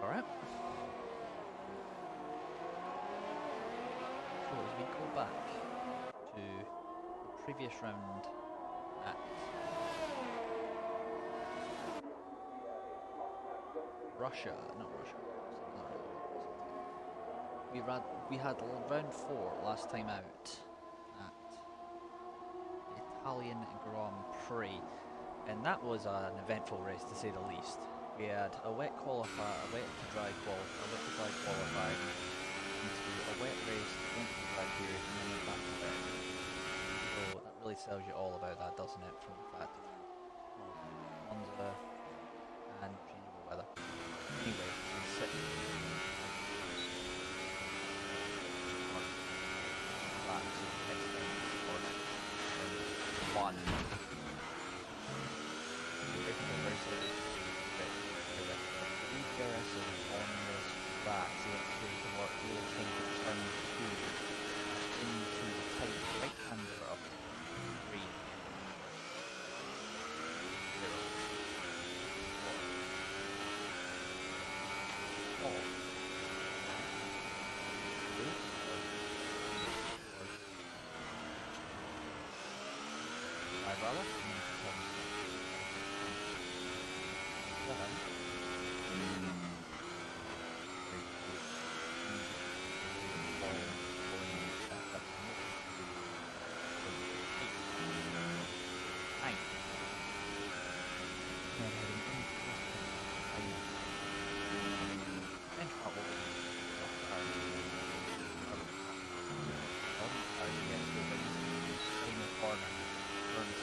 car out. So as we go back to the previous round at Russia, not Russia. We had round 4 last time out at the Italian Grand Prix, and that was an eventful race to say the least. We had a wet qualifier, a wet to dry qualifying, into a wet race, went to the dry period, and then went back to wet. So that really tells you all about that, doesn't it? From the fact of Monza and changeable weather. Anyway, so one. DRS on this track, so let's do some work. We will change the turn 2 into the tight right-hander of 3, 0, 4, 5, rather.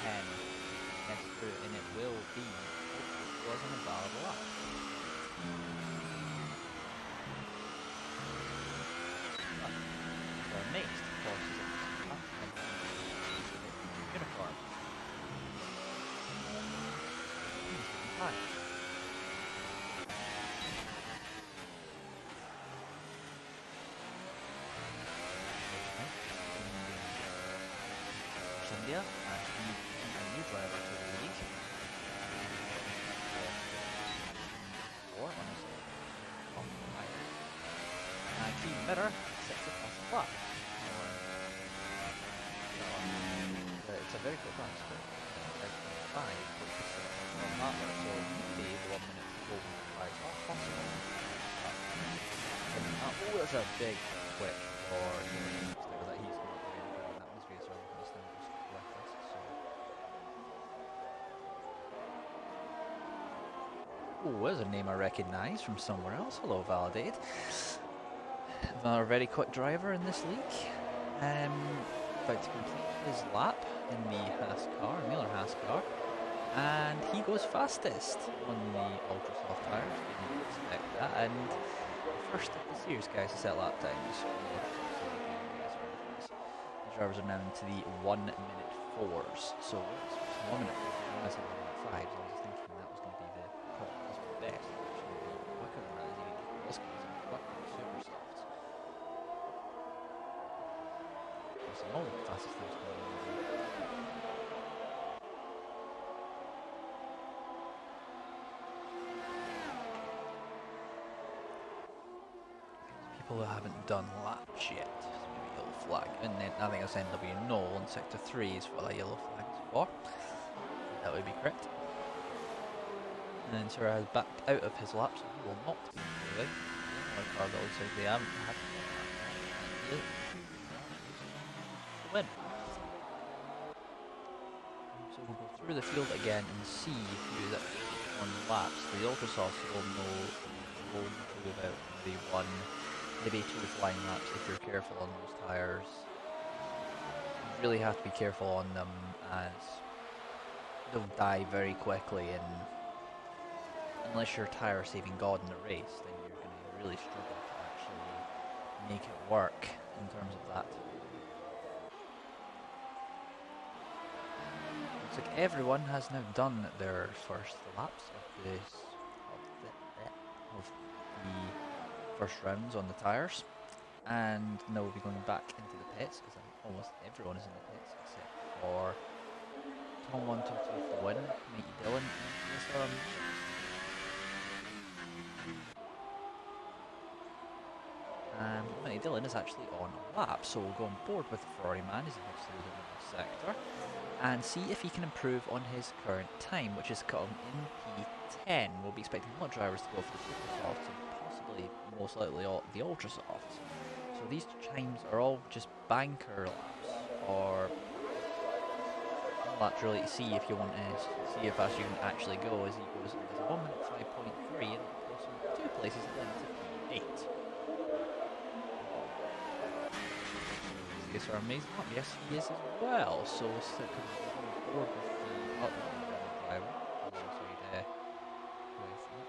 10 next through, and it will be wasn't a valid lap. So next, of course, is uniform. Hi. India, and a new driver to the league. Or honestly, key mirror sets it off the lap. It's a very quick run. So 5 on that one, so maybe the 1 minute golden prize not possible. Oh, that's a big quick for that he's not doing in that was racer on this number. Oh, there's a name I recognise from somewhere else. Hello, Validated. Another very quick driver in this league. About to complete his lap in the Haas car, Miller Haas car. And he goes fastest on the ultra soft tyres. Didn't expect that. And first of the series, guys, to set lap times. The drivers are now into the 1 minute 4s. So it's 1 minute 4. I said 1 minute 5. So I was thinking that was going to be the best. Quicker than that is even this guy's quick, super soft. It's the only fastest thing to go. People who haven't done laps yet, so maybe yellow flag. And then I think it's NW null in sector 3 is what that yellow flag is for. That would be correct. And then Sir has backed out of his laps, so he will not be moving. My car looks like they haven't had to win. So we'll go through the field again and see who that on laps. The Ultrasoft will know about the 1, maybe 2 flying laps if you're careful on those tyres. You really have to be careful on them as they'll die very quickly, and unless you're tyre saving God in the race, then you're going to really struggle to actually make it work in terms of that. Looks like everyone has now done their first laps of the first rounds on the tyres, and now we'll be going back into the pits because almost everyone is in the pits except for Tom 122 for the win, Mikey Dillon, Matty Dillon is actually on a lap, so we'll go on board with the Ferrari man as he heads through the middle sector and see if he can improve on his current time, which is come in P10. We'll be expecting a lot of drivers to go for the super softs and possibly, most likely, the ultra softs. So these times are all just banker laps, or laps really to see if you want to see how fast you can actually go. As he goes as a 1 minute 5.3 and also 2 places then to P8. Yes, our amazing up. Yes, he is as well. So we'll stick on board with the driver.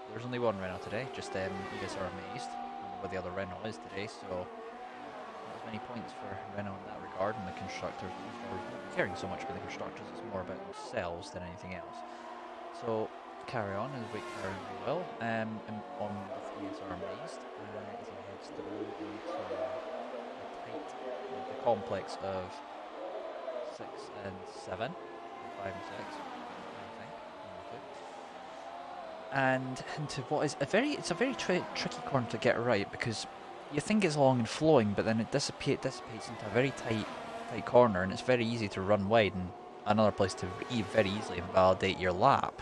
There's only one Renault today. Just you guys are amazed. I don't know what the other Renault is today. So not as many points for Renault in that regard. And the constructors are caring so much for the constructors. It's more about themselves than anything else. So carry on as we carry on well. And on with ESR amazed as he heads through into the complex of 6 and 7, 5 and 6, and into what is a very tricky corner to get right, because you think it's long and flowing, but then it dissipates into a very tight corner, and it's very easy to run wide and another place to very easily invalidate your lap,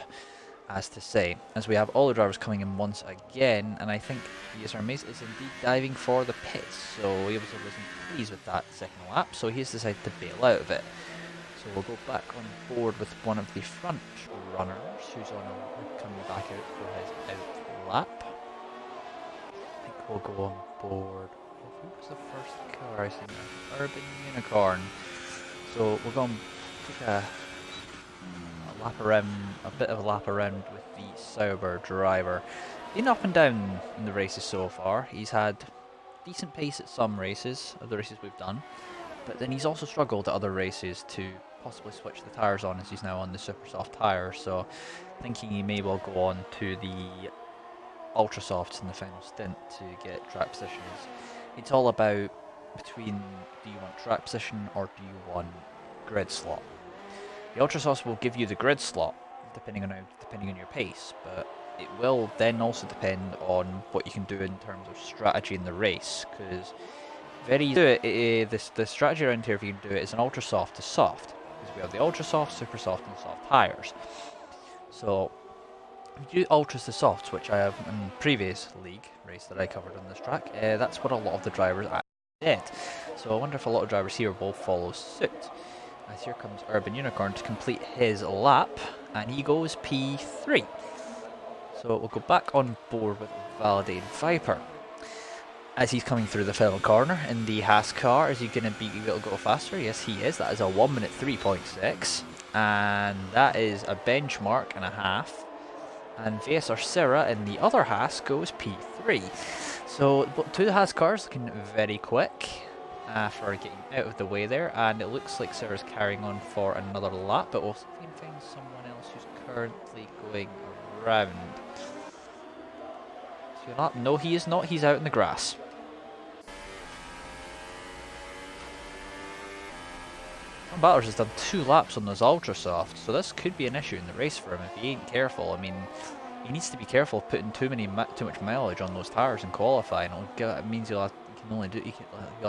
as to say, as we have all the drivers coming in once again, and I think ESR Mace is indeed diving for the pits, so Weaver wasn't pleased with that second lap, so he's decided to bail out of it. So we'll go back on board with one of the front runners, who's coming back out for his out lap. I think we'll go on board. Who was the first car I seen? Urban Unicorn. So we're going to take a lap around, a bit of a lap around with the Sauber driver. Been up and down in the races so far. He's had decent pace at some races, of the races we've done, but then he's also struggled at other races to possibly switch the tyres on, as he's now on the super soft tyres, so thinking he may well go on to the ultra softs in the final stint to get track positions. It's all about between, do you want track position or do you want grid slot? The ultra softs will give you the grid slot depending on your pace, but it will then also depend on what you can do in terms of strategy in the race, because very easy the strategy around here, if you can do it, is an ultra soft to soft, because we have the ultra soft, super soft and soft tyres. So if you do ultras to softs, which I have in previous league race that I covered on this track, that's what a lot of the drivers actually did. So I wonder if a lot of drivers here will follow suit. As here comes Urban Unicorn to complete his lap, and he goes P3. So we'll go back on board with Validated Viper. As he's coming through the final corner in the Haas car, is he going to be able to go faster? Yes, he is. That is a 1 minute 3.6, and that is a benchmark and a half. And VSR Serra in the other Haas goes P3. So two Haas cars looking very quick for getting out of the way there, and it looks like Serra's carrying on for another lap, but we'll see if we can find someone else who's currently going around. So you're not? No, he is not. He's out in the grass. Batters has done 2 laps on those ultra soft, so this could be an issue in the race for him if he ain't careful. I mean, he needs to be careful of putting too much mileage on those tires in qualifying. It means you'll have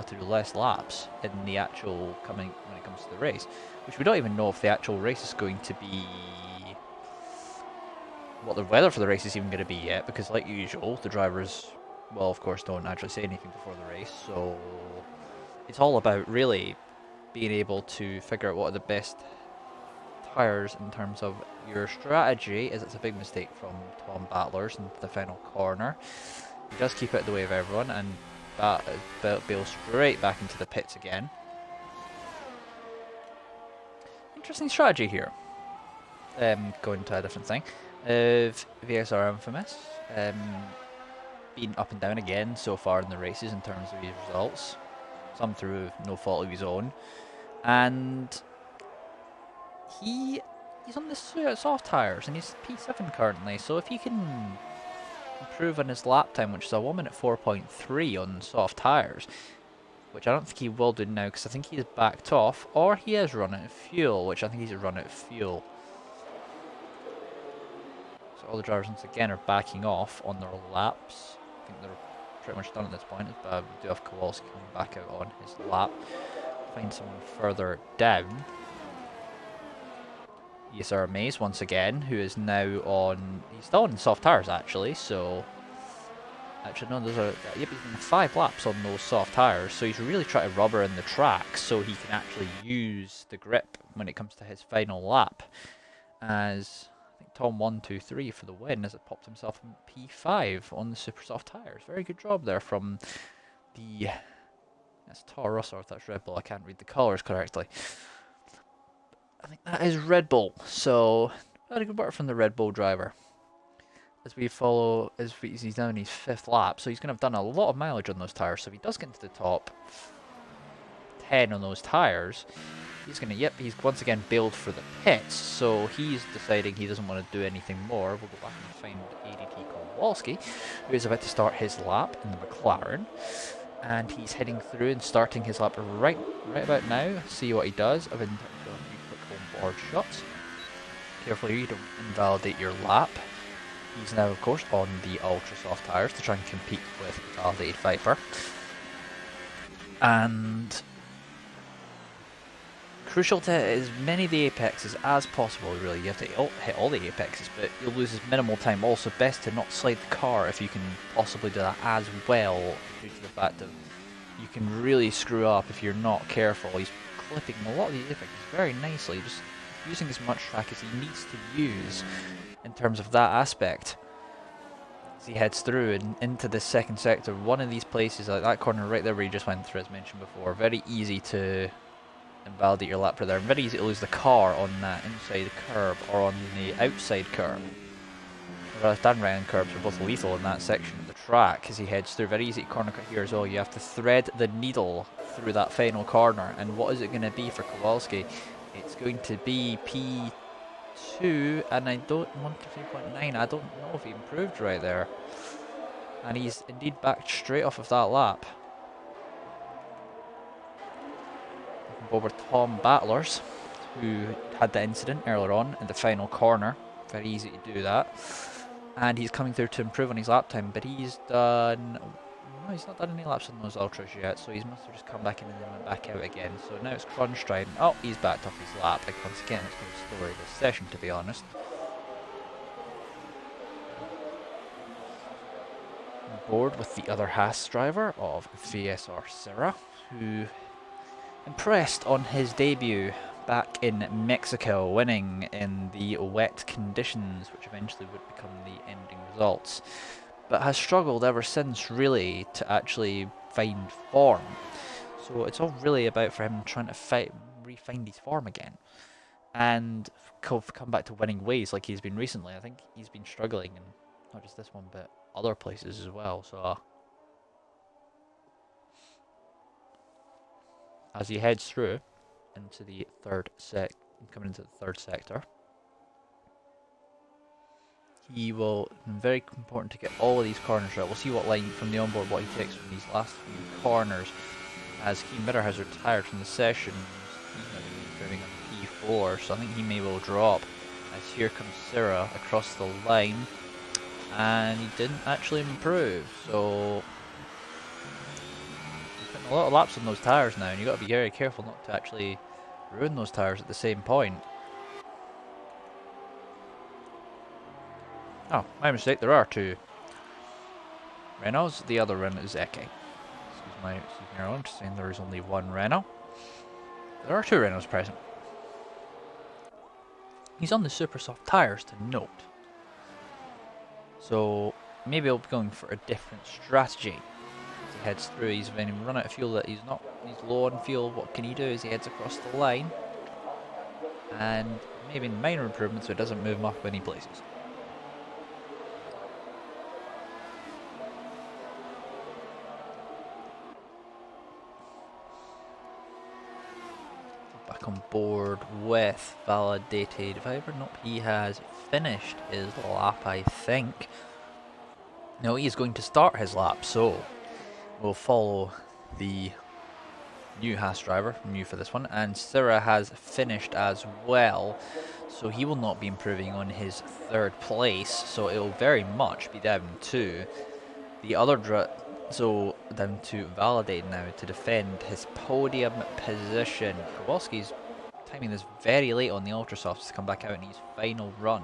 to do less laps in the actual when it comes to the race, which we don't even know if the actual race is going to be, what the weather for the race is even going to be yet, because like usual, the drivers, well, of course, don't actually say anything before the race, so it's all about really being able to figure out what are the best tyres in terms of your strategy, as it's a big mistake from Tom Battlers into the final corner. He does keep it out of the way of everyone, and bails straight back into the pits again. Interesting strategy here. Going to a different thing. VSR Infamous. Been up and down again so far in the races in terms of his results. Some through no fault of his own. And he's on the soft tyres, and he's P7 currently, so if he can improve on his lap time, which is a 1 minute 4.3 on soft tyres, which I don't think he will do now, because I think he's backed off, or he has run out of fuel, which I think he's run out of fuel. So all the drivers once again are backing off on their laps. I think they're pretty much done at this point. But we do have Kowalski coming back out on his lap. Find someone further down. Yes, our Maze once again, who is now on... He's still on soft tires, actually, so... Actually, no, those are... Yep, he's been 5 laps on those soft tires, so he's really trying to rubber in the track so he can actually use the grip when it comes to his final lap. As... I think Tom 123 for the win, as it popped himself in P5 on the super soft tires. Very good job there from the... That's Toro Rosso, if that's Red Bull, I can't read the colours correctly. I think that is Red Bull, so very good work from the Red Bull driver. As we follow, he's now in his 5th lap, so he's going to have done a lot of mileage on those tyres. So if he does get into the top 10 on those tyres, he's going to, he's once again bailed for the pits. So he's deciding he doesn't want to do anything more. We'll go back and find ADT Kowalski, who is about to start his lap in the McLaren. And he's heading through and starting his lap right about now. See what he does. I've been doing a few quick on-board shots. Carefully, you don't invalidate your lap. He's now, of course, on the ultra soft tyres to try and compete with the validated Viper. And crucial to hit as many of the apexes as possible, really. You have to hit all the apexes, but you'll lose as minimal time. Also, best to not slide the car if you can possibly do that as well, due to the fact that you can really screw up if you're not careful. He's clipping a lot of the apexes very nicely, just using as much track as he needs to use in terms of that aspect. As he heads through and into the second sector, one of these places, like that corner right there where he just went through, as mentioned before, very easy to invalidate your lap for there, and very easy to lose the car on that inside curb or on the outside curb. The left and right hand curbs are both lethal in that section of the track as he heads through. Very easy to corner cut here as well. You have to thread the needle through that final corner, and what is it going to be for Kowalski? It's going to be P2, and I don't want to 3.9. I don't know if he improved right there, and he's indeed backed straight off of that lap. Over Tom Battlers, who had the incident earlier on in the final corner. Very easy to do that. And he's coming through to improve on his lap time, but he's done... No, he's not done any laps on those ultras yet, so he must have just come back in and then went back out again. So now it's crunch time. Oh, he's backed off his lap. Like, once again, it's the story of this session, to be honest. On board with the other Haas driver of VSR Serra, who impressed on his debut back in Mexico, winning in the wet conditions, which eventually would become the ending results, but has struggled ever since, really, to actually find form. So it's all really about for him trying to refine his form again, and come back to winning ways like he's been recently. I think he's been struggling, and not just this one, but other places as well. So as he heads through into the coming into the third sector, he will, very important to get all of these corners right. We'll see what line from the onboard, what he takes from these last few corners, as Keen Mirror has retired from the session. He's not going to be improving on P4, so I think he may well drop, as here comes Syrah across the line, and he didn't actually improve, so a lot of laps on those tyres now, and you've got to be very careful not to actually ruin those tyres at the same point. Oh, my mistake, there are 2 Renaults, the other Renault is Eke. Excuse me, I'm just saying there is only 1 Renault. There are 2 Renaults present. He's on the super soft tyres, to note. So maybe he'll be going for a different strategy. He heads through, he's when he run out of fuel, that he's low on fuel. What can he do as he heads across the line, and maybe minor improvements so it doesn't move him up any places. Back on board with validated Viper. Nope, he has finished his lap, I think. No, he is going to start his lap, so we'll follow the new Haas driver, new for this one, and Syrah has finished as well, so he will not be improving on his 3rd place, so it will very much be down to the other So down to Validate now to defend his podium position. Kowalski's timing this very late on the Ultrasofts to come back out in his final run.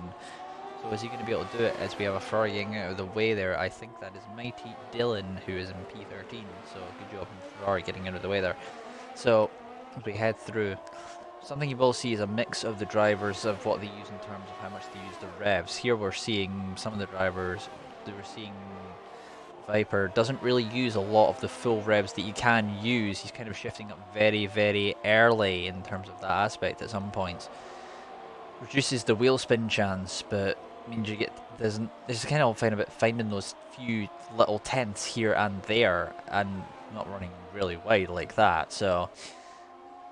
So is he going to be able to do it as we have a Ferrari getting out of the way there? I think that is Mighty Dylan who is in P13. So good job from Ferrari getting out of the way there. So as we head through, something you will see is a mix of the drivers of what they use in terms of how much they use the revs. Here we're seeing some of the drivers, we're seeing Viper doesn't really use a lot of the full revs that you can use. He's kind of shifting up very, very early in terms of that aspect at some points. Reduces the wheel spin chance, but means you get there's kind of fine about finding those few little tenths here and there and not running really wide like that. So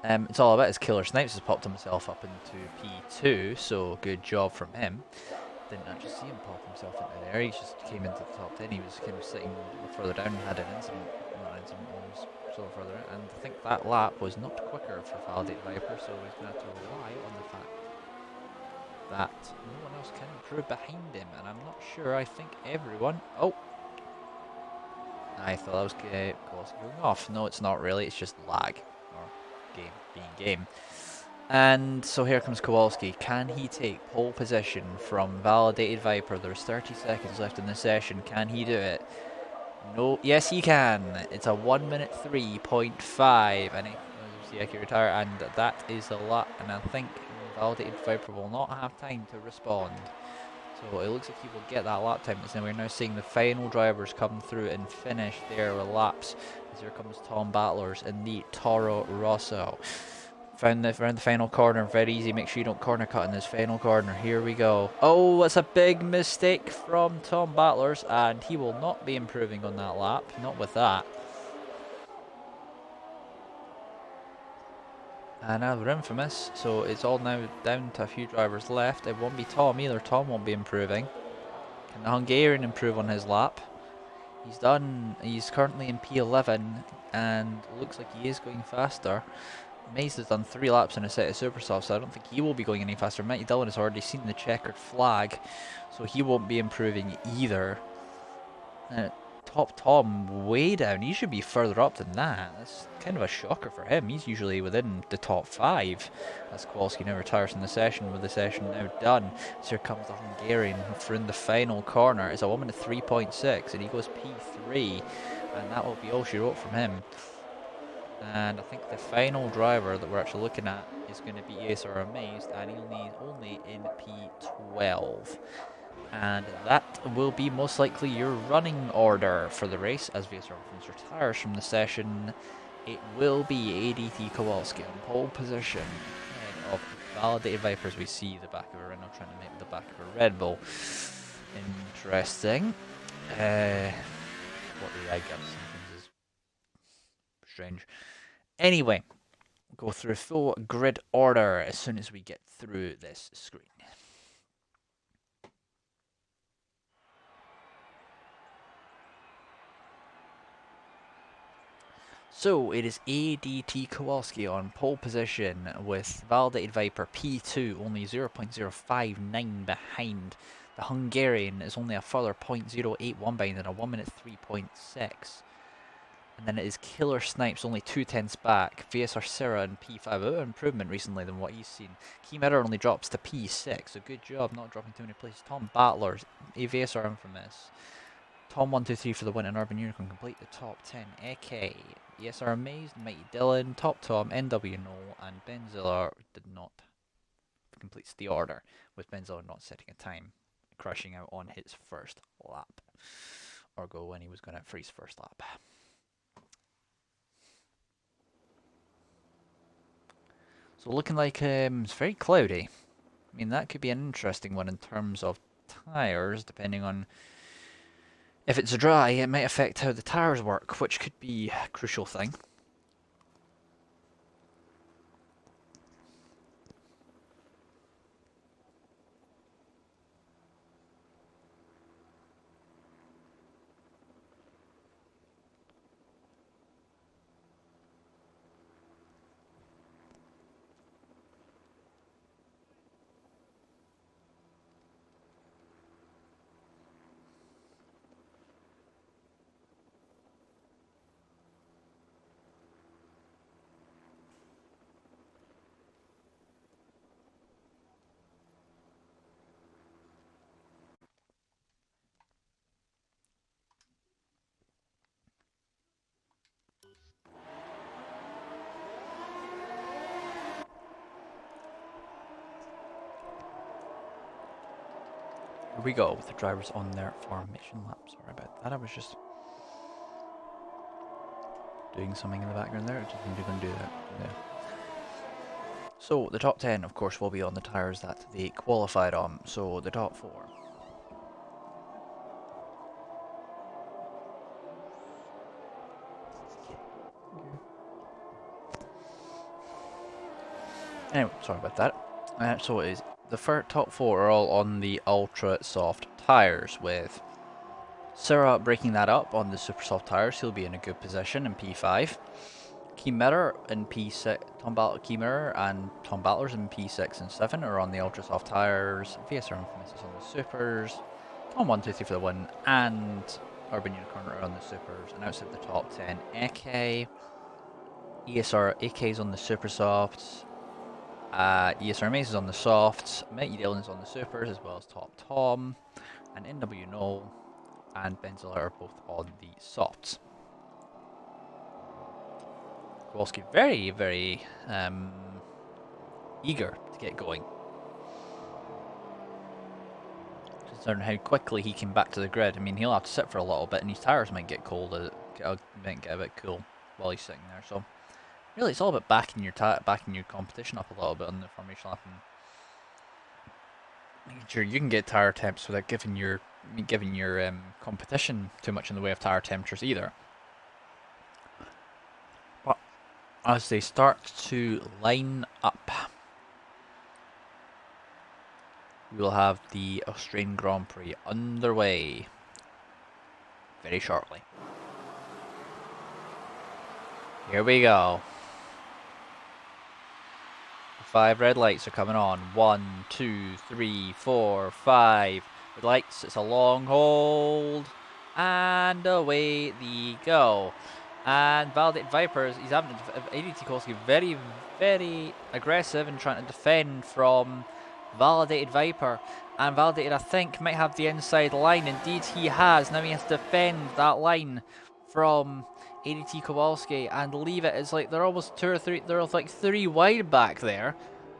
it's all about his Killer Snipes has popped himself up into P2, so good job from him. Didn't actually see him pop himself into there, he just came into the top 10, he was kind of sitting further down and had an incident, not an incident, almost so further, and I think that lap was not quicker for Validate Viper, so he's going to have to rely on the fact that no one else can improve behind him, and I'm not sure, I think everyone, oh, I thought that was Kowalski going off, no it's not really, it's just lag, or game being game. And so here comes Kowalski. Can he take pole position from Validated Viper? There's 30 seconds left in the session. Can he do it? No. Yes, he can. It's a 1 minute 3.5. And he can retire. And that is a lot. And I think Validated Viper will not have time to respond. So it looks like he will get that lap time. So we're now seeing the final drivers come through and finish their laps. As here comes Tom Battlers in the Toro Rosso. Found around the final corner, very easy. Make sure you don't corner cut in this final corner. Here we go. Oh, that's a big mistake from Tom Battlers, and he will not be improving on that lap. Not with that. And now we're infamous, so it's all now down to a few drivers left. It won't be Tom either. Tom won't be improving. Can the Hungarian improve on his lap? He's done. He's currently in P11, and looks like he is going faster. Mace has done 3 laps in a set of super softs, so I don't think he will be going any faster. Mighty Dylan has already seen the checkered flag, so he won't be improving either. Top Tom way down. He should be further up than that. That's kind of a shocker for him. He's usually within the top 5. As Kowalski now retires from the session, with the session now done. So here comes the Hungarian for in the final corner. It's a 1 minute 3.6, and he goes P3, and that will be all she wrote from him. And I think the final driver that we're actually looking at is going to be ASR Amazed, and he'll need only in P12. And that will be most likely your running order for the race. As VSR retires from the session, it will be ADT Kowalski on pole position, ahead of Validated Vipers. We see the back of a Renault trying to make the back of a Red Bull. Interesting. What the I guess sometimes is strange. Anyway, go through full grid order as soon as we get through this screen. So it is ADT Kowalski on pole position with Validated Viper P2 only 0.059 behind. The Hungarian is only a further 0.081 behind and a 1 minute 3.6. And then it is Killer Snipes only 2/10 back. VSR Sierra and P5, a improvement recently than what he's seen. Key Mirror only drops to P6, so good job not dropping too many places. Tom Battler, VSR Infamous. Tom 123 for the win, and Urban Unicorn complete the top 10. AK, ESR Amazed, Mighty Dylan, Top Tom, NW Noel, and Benzilla did not complete the order, with Benzilla not setting a time, crashing out on his first lap. Or go when he was going out for his first lap. So looking like it's very cloudy. I mean, that could be an interesting one in terms of tyres, depending on if it's dry, it might affect how the tyres work, which could be a crucial thing. Here we go with the drivers on their formation lap. Sorry about that, I was just doing something in the background there. I just think you're going to do that. Yeah. So the top 10, of course, will be on the tyres that they qualified on. So the top 4. Anyway, sorry about that. So it is the top 4 are all on the ultra soft tyres, with Syrah breaking that up on the super soft tyres. He'll be in a good position in P5. Keymirror in P6, Keymirror and Tom Battler's in P6 and 7 are on the ultra soft tyres. VSR Infamous is on the supers. Tom 123 for the win, and Urban Unicorn are on the supers. And outside the top 10, AK, ESR AK's on the super softs. ESR Mace is on the softs, Mighty Dylan is on the supers, as well as Top Tom, and NW Noel and Benzilla are both on the softs. Kowalski very, very eager to get going, considering how quickly he came back to the grid. I mean, he'll have to sit for a little bit, and his tyres might get cold, might get a bit cool while he's sitting there. So really, it's all about backing your competition up a little bit on the formation lap, and making sure you can get tyre temps without giving your competition too much in the way of tyre temperatures either. But as they start to line up, we will have the Australian Grand Prix underway very shortly. Here we go. 5 red lights are coming on. 1, 2, 3, 4, 5 red lights. It's a long hold. And away they go. And Validated Vipers, he's having ADT Kowalski very, very aggressive and trying to defend from Validated Viper. And Validated, I think, might have the inside line. Indeed, he has. Now he has to defend that line from ADT Kowalski and leave it. It's like they're almost 2 or 3, they're like 3 wide back there,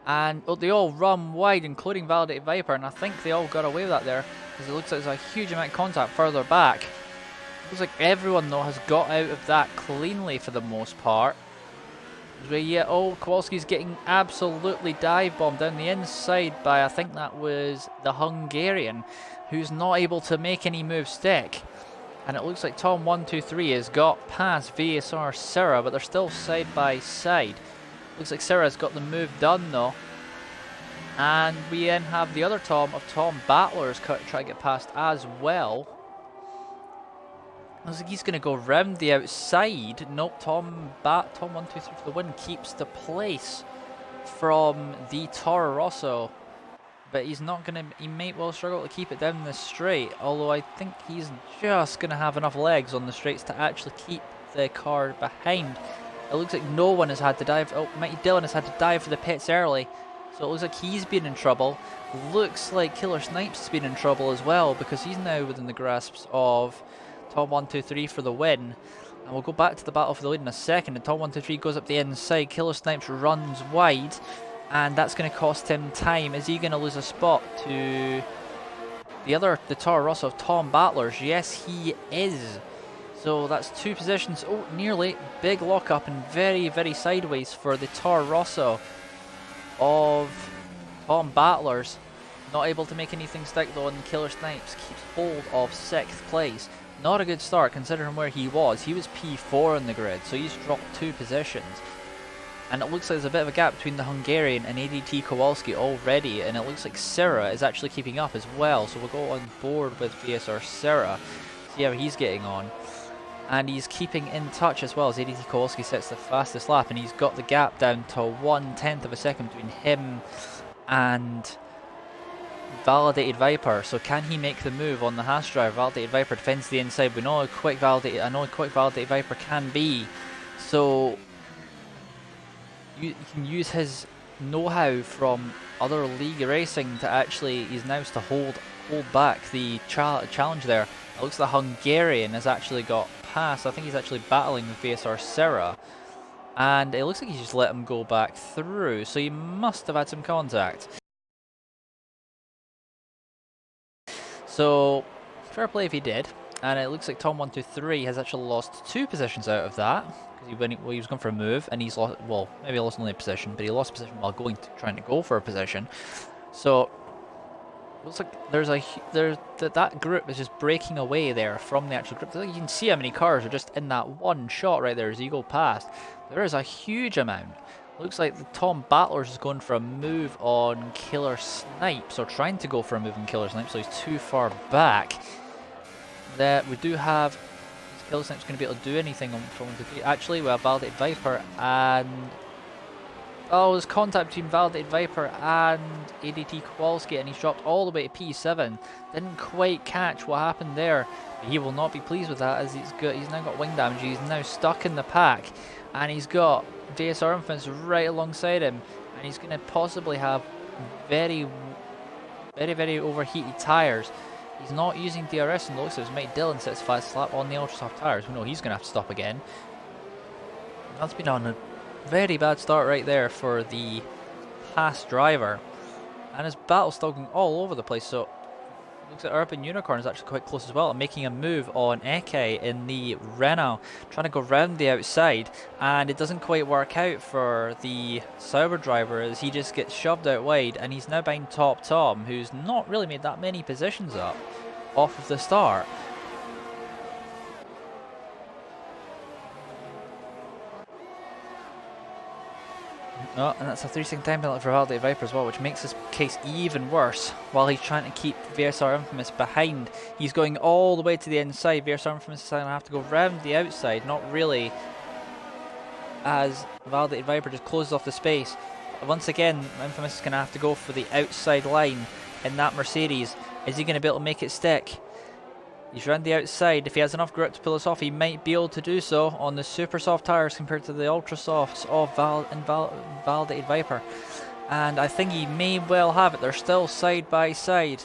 and they all run wide, including Validated Viper, and I think they all got away with that there, because it looks like there's a huge amount of contact further back. Looks like everyone though has got out of that cleanly for the most part. Yeah, Kowalski's getting absolutely dive bombed down the inside by, I think that was the Hungarian, who's not able to make any moves stick. And it looks like Tom 123 has got past VSR Syrah, but they're still side by side. Looks like Syrah's got the move done though. And we then have the other Tom of Tom Battler's try to get past as well. Looks like he's going to go round the outside. Nope, Tom 123 for the win keeps the place from the Toro Rosso. But he's not going to, he might well struggle to keep it down the straight, although I think he's just going to have enough legs on the straights to actually keep the car behind. It looks like no one has had to dive. Oh, Mighty Dylan has had to dive for the pits early, so it looks like he's been in trouble. Looks like Killer Snipes has been in trouble as well, because he's now within the grasps of Tom 123 for the win. And we'll go back to the battle for the lead in a second, and Tom 123 goes up the inside. Killer Snipes runs wide, and that's going to cost him time. Is he going to lose a spot to the Toro Rosso of Tom Battler's? Yes, he is. So that's 2 positions. Oh, nearly. Big lockup and very, very sideways for the Toro Rosso of Tom Battler's. Not able to make anything stick though, and Killer Snipes keeps hold of 6th place. Not a good start considering where he was. He was P4 in the grid, so he's dropped 2 positions. And it looks like there's a bit of a gap between the Hungarian and ADT Kowalski already, and it looks like Syrah is actually keeping up as well, so we'll go on board with VSR Syrah, see how he's getting on. And he's keeping in touch as well as ADT Kowalski sets the fastest lap, and he's got the gap down to 1/10 of a second between him and Validated Viper. So can he make the move on the Haas driver? Validated Viper defends the inside. We know how quick Validated Viper can be, so you can use his know-how from other league racing to actually, he's now to hold back the challenge there. It looks like the Hungarian has actually got past. I think he's actually battling with VSR Syrah, and it looks like he's just let him go back through, so he must have had some contact. So, fair play if he did. And it looks like Tom 123 has actually lost 2 positions out of that. Because he was going for a move, and he's lost, well, maybe he lost only a position, but he lost a position while trying to go for a position. So, looks like that group is just breaking away there from the actual group. You can see how many cars are just in that one shot right there as you go past. There is a huge amount. Looks like the Tom Battlers is going for a move on Killer Snipes, or trying to go for a move on Killer Snipes, so he's too far back. That we do have Killer Snipes going to be able to do anything on from the actually we have Validated Viper and there's contact between Validated Viper and ADT Kowalski, and he's dropped all the way to P7. Didn't quite catch what happened there. But he will not be pleased with that, as he's now got wing damage. He's now stuck in the pack, and he's got VSR Infamous right alongside him, and he's going to possibly have very overheated tyres. He's not using DRS, and the looks of his mate Dylan sets fast slap on the ultra soft tyres. We know he's going to have to stop again. That's been on a very bad start right there for the Haas driver, and his battle's still going all over the place. So looks like Urban Unicorn is actually quite close as well, and making a move on Eke in the Renault, trying to go round the outside, and it doesn't quite work out for the Sauber driver as he just gets shoved out wide, and he's now behind Top Tom, who's not really made that many positions up off of the start. Oh, and that's a 3-second time penalty for Validated Viper as well, which makes this case even worse. While he's trying to keep VSR Infamous behind, he's going all the way to the inside. VSR Infamous is going to have to go round the outside, not really, as Validated Viper just closes off the space. Once again, Infamous is going to have to go for the outside line in that Mercedes. Is he going to be able to make it stick? He's round the outside. If he has enough grip to pull this off, he might be able to do so on the super soft tyres compared to the ultra softs of Validated Viper. And I think he may well have it. They're still side by side.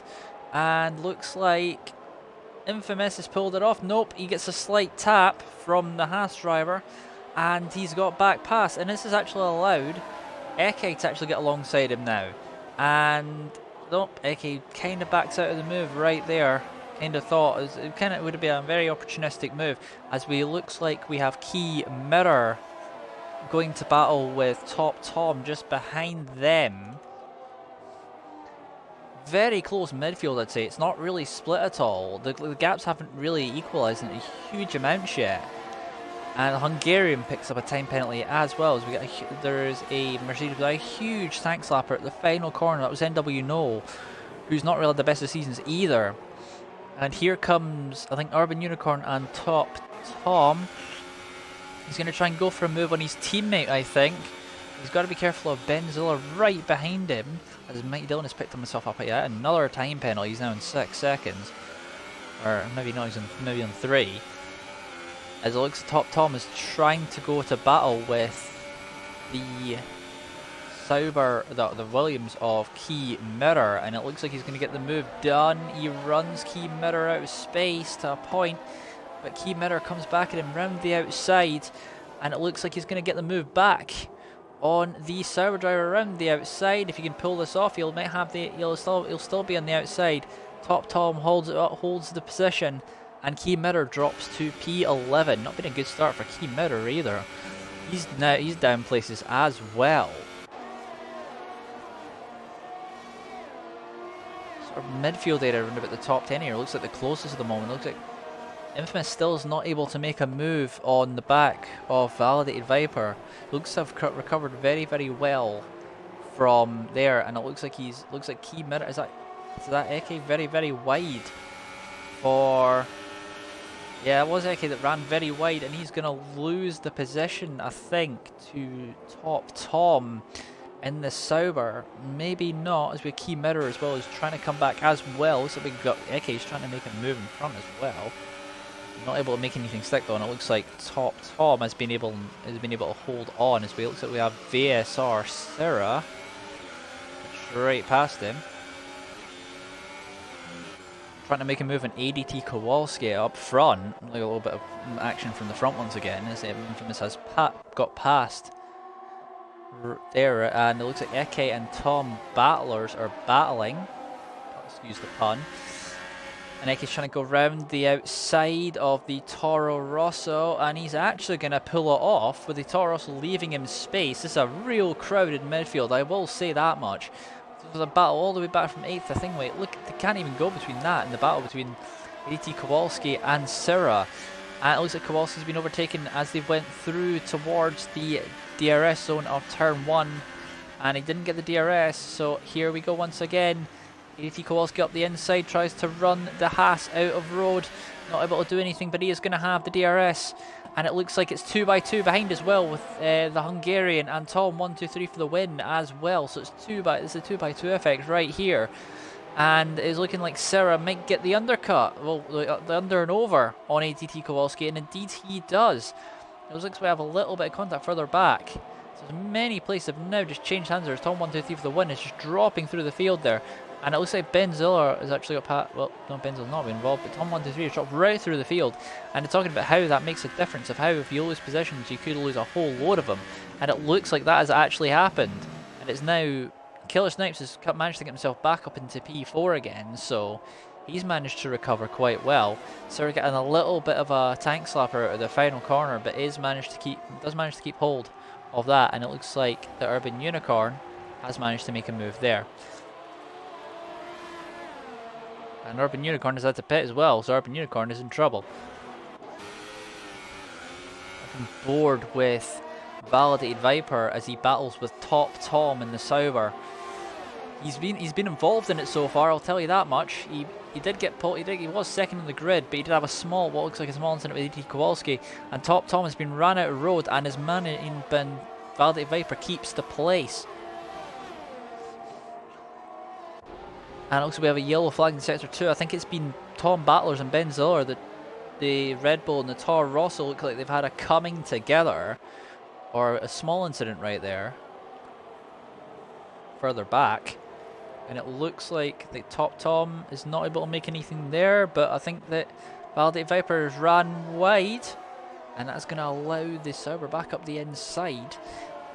And looks like Infamous has pulled it off. Nope, he gets a slight tap from the Haas driver, and he's got back pass. And this is actually allowed Eke to actually get alongside him now. And nope, Eke kind of backs out of the move right there. Kind of thought it kind of would be a very opportunistic move, as we looks like we have Key Mirror going to battle with Top Tom just behind them. Very close midfield, I'd say. It's not really split at all. The gaps haven't really equalised in a huge amount yet. And Hungarian picks up a time penalty as well, as we get there is a Mercedes with a huge tank slapper at the final corner. That was NW Noel, who's not really the best of seasons either. And here comes, I think, Urban Unicorn and Top Tom. He's going to try and go for a move on his teammate, I think. He's got to be careful of Benzilla right behind him, as Mike Dillon has picked himself up yet. Another time penalty. He's now in 6 seconds. Or maybe not, he's maybe on 3. As it looks, Top Tom is trying to go to battle with the Sauber, the Williams of Key Mirror, and it looks like he's going to get the move done. He runs Key Mirror out of space to a point, but Key Mirror comes back at him round the outside, and it looks like he's going to get the move back on the Sauber driver around the outside. If he can pull this off, he'll still be on the outside. Top Tom holds the position, and Key Mirror drops to P11. Not been a good start for Key Mirror either. He's down places as well. Midfield area around about the top 10 here looks like the closest at the moment. Looks like Infamous still is not able to make a move on the back of Validated Viper. Looks to have recovered very, very well from there, and it looks like Key Mirror is that Eke very, very wide for. Yeah, it was Eke that ran very wide, and he's going to lose the position, I think, to Top Tom in the Sauber. Maybe not, as we Key Mirror as well is trying to come back as well. So we've got Eke's trying to make a move in front as well. Not able to make anything stick though, and it looks like Top Tom has been able to hold on. As we looks like we have VSR Sarah straight past him, trying to make a move on ADT Kowalski up front. Like a little bit of action from the front once again, as Infamous has got past there, and it looks like Eke and Tom Battlers are battling. Excuse the pun. And Eki's trying to go round the outside of the Toro Rosso, and he's actually going to pull it off with the Toro Rosso leaving him space. This is a real crowded midfield, I will say that much. There's a battle all the way back from 8th, I think. Wait, look, they can't even go between that and the battle between AT Kowalski and Syrah. And it looks like Kowalski's been overtaken as they went through towards the DRS zone of turn 1. And he didn't get the DRS, so here we go once again. AT Kowalski up the inside, tries to run the Haas out of road. Not able to do anything, but he is going to have the DRS. And it looks like it's 2x2 behind as well with the Hungarian and Tom 1, 2, 3 for the win as well. So it's a 2x2 effect right here. And it's looking like Syrah might get the undercut. Well, the under and over on AT Kowalski, and indeed he does. It looks like we have a little bit of contact further back. So many places have now just changed hands. There's Tom 1, 2, 3 for the win. It's just dropping through the field there. And it looks like Ben Ziller has actually got pat. Well, no, Ben Ziller's not been involved, but Tom 1, 2, 3 has dropped right through the field. And they're talking about how that makes a difference, of how if you lose positions, you could lose a whole load of them. And it looks like that has actually happened. And it's now Killer Snipes has managed to get himself back up into P4 again, so he's managed to recover quite well. So we're getting a little bit of a tank slapper out of the final corner, but does manage to keep hold of that. And it looks like the Urban Unicorn has managed to make a move there. And Urban Unicorn is at the pit as well, so Urban Unicorn is in trouble. I'm bored with Validated Viper as he battles with Top Tom in the Sauber. He's been involved in it so far, I'll tell you that much. He did get pulled. He was second on the grid, but he did have what looks like a small incident with AT Kowalski. And Top Tom has been ran out of road, and his man in Validated Viper keeps the place. And it looks like we have a yellow flag in sector 2. I think it's been Tom Battlers and Ben Ziller, the Red Bull and the Toro Rosso look like they've had a coming together. Or a small incident right there. Further back. And it looks like the Top Tom is not able to make anything there. But I think that Validated Viper has ran wide. And that's going to allow the Sauber back up the inside.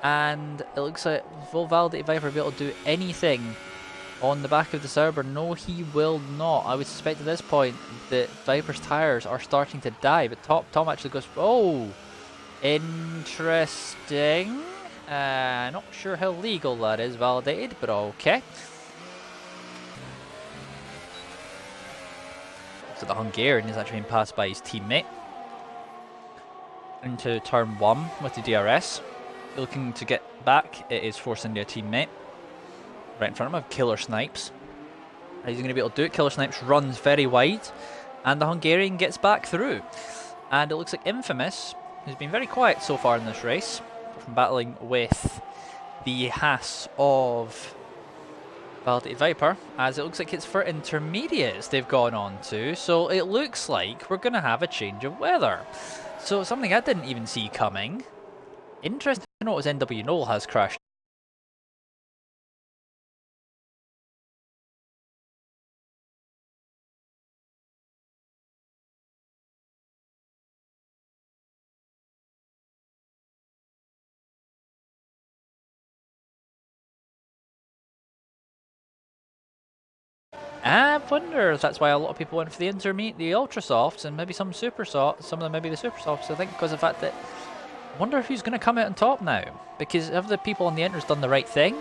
And it looks like will Validated Viper be able to do anything on the back of the Sauber? No, he will not. I would suspect at this point that Viper's tyres are starting to die. But Top Tom actually goes, oh, interesting. Not sure how legal that is, Validated, but okay. So the Hungarian is actually being passed by his teammate into turn 1 with the DRS. Looking to get back, it is Force India teammate. Right in front of him, Killer Snipes. He's going to be able to do it. Killer Snipes runs very wide, and the Hungarian gets back through. And it looks like Infamous has been very quiet so far in this race, from battling with the Haas of Validated Viper, as it looks like it's for intermediates they've gone on to. So it looks like we're going to have a change of weather. So something I didn't even see coming. Interesting to notice NW Knoll has crashed. I wonder if that's why a lot of people went for the ultra softs, and maybe some super softs. Some of them maybe the super softs. I think because of the fact that I wonder who's going to come out on top now. Because have the people on the entrance done the right thing?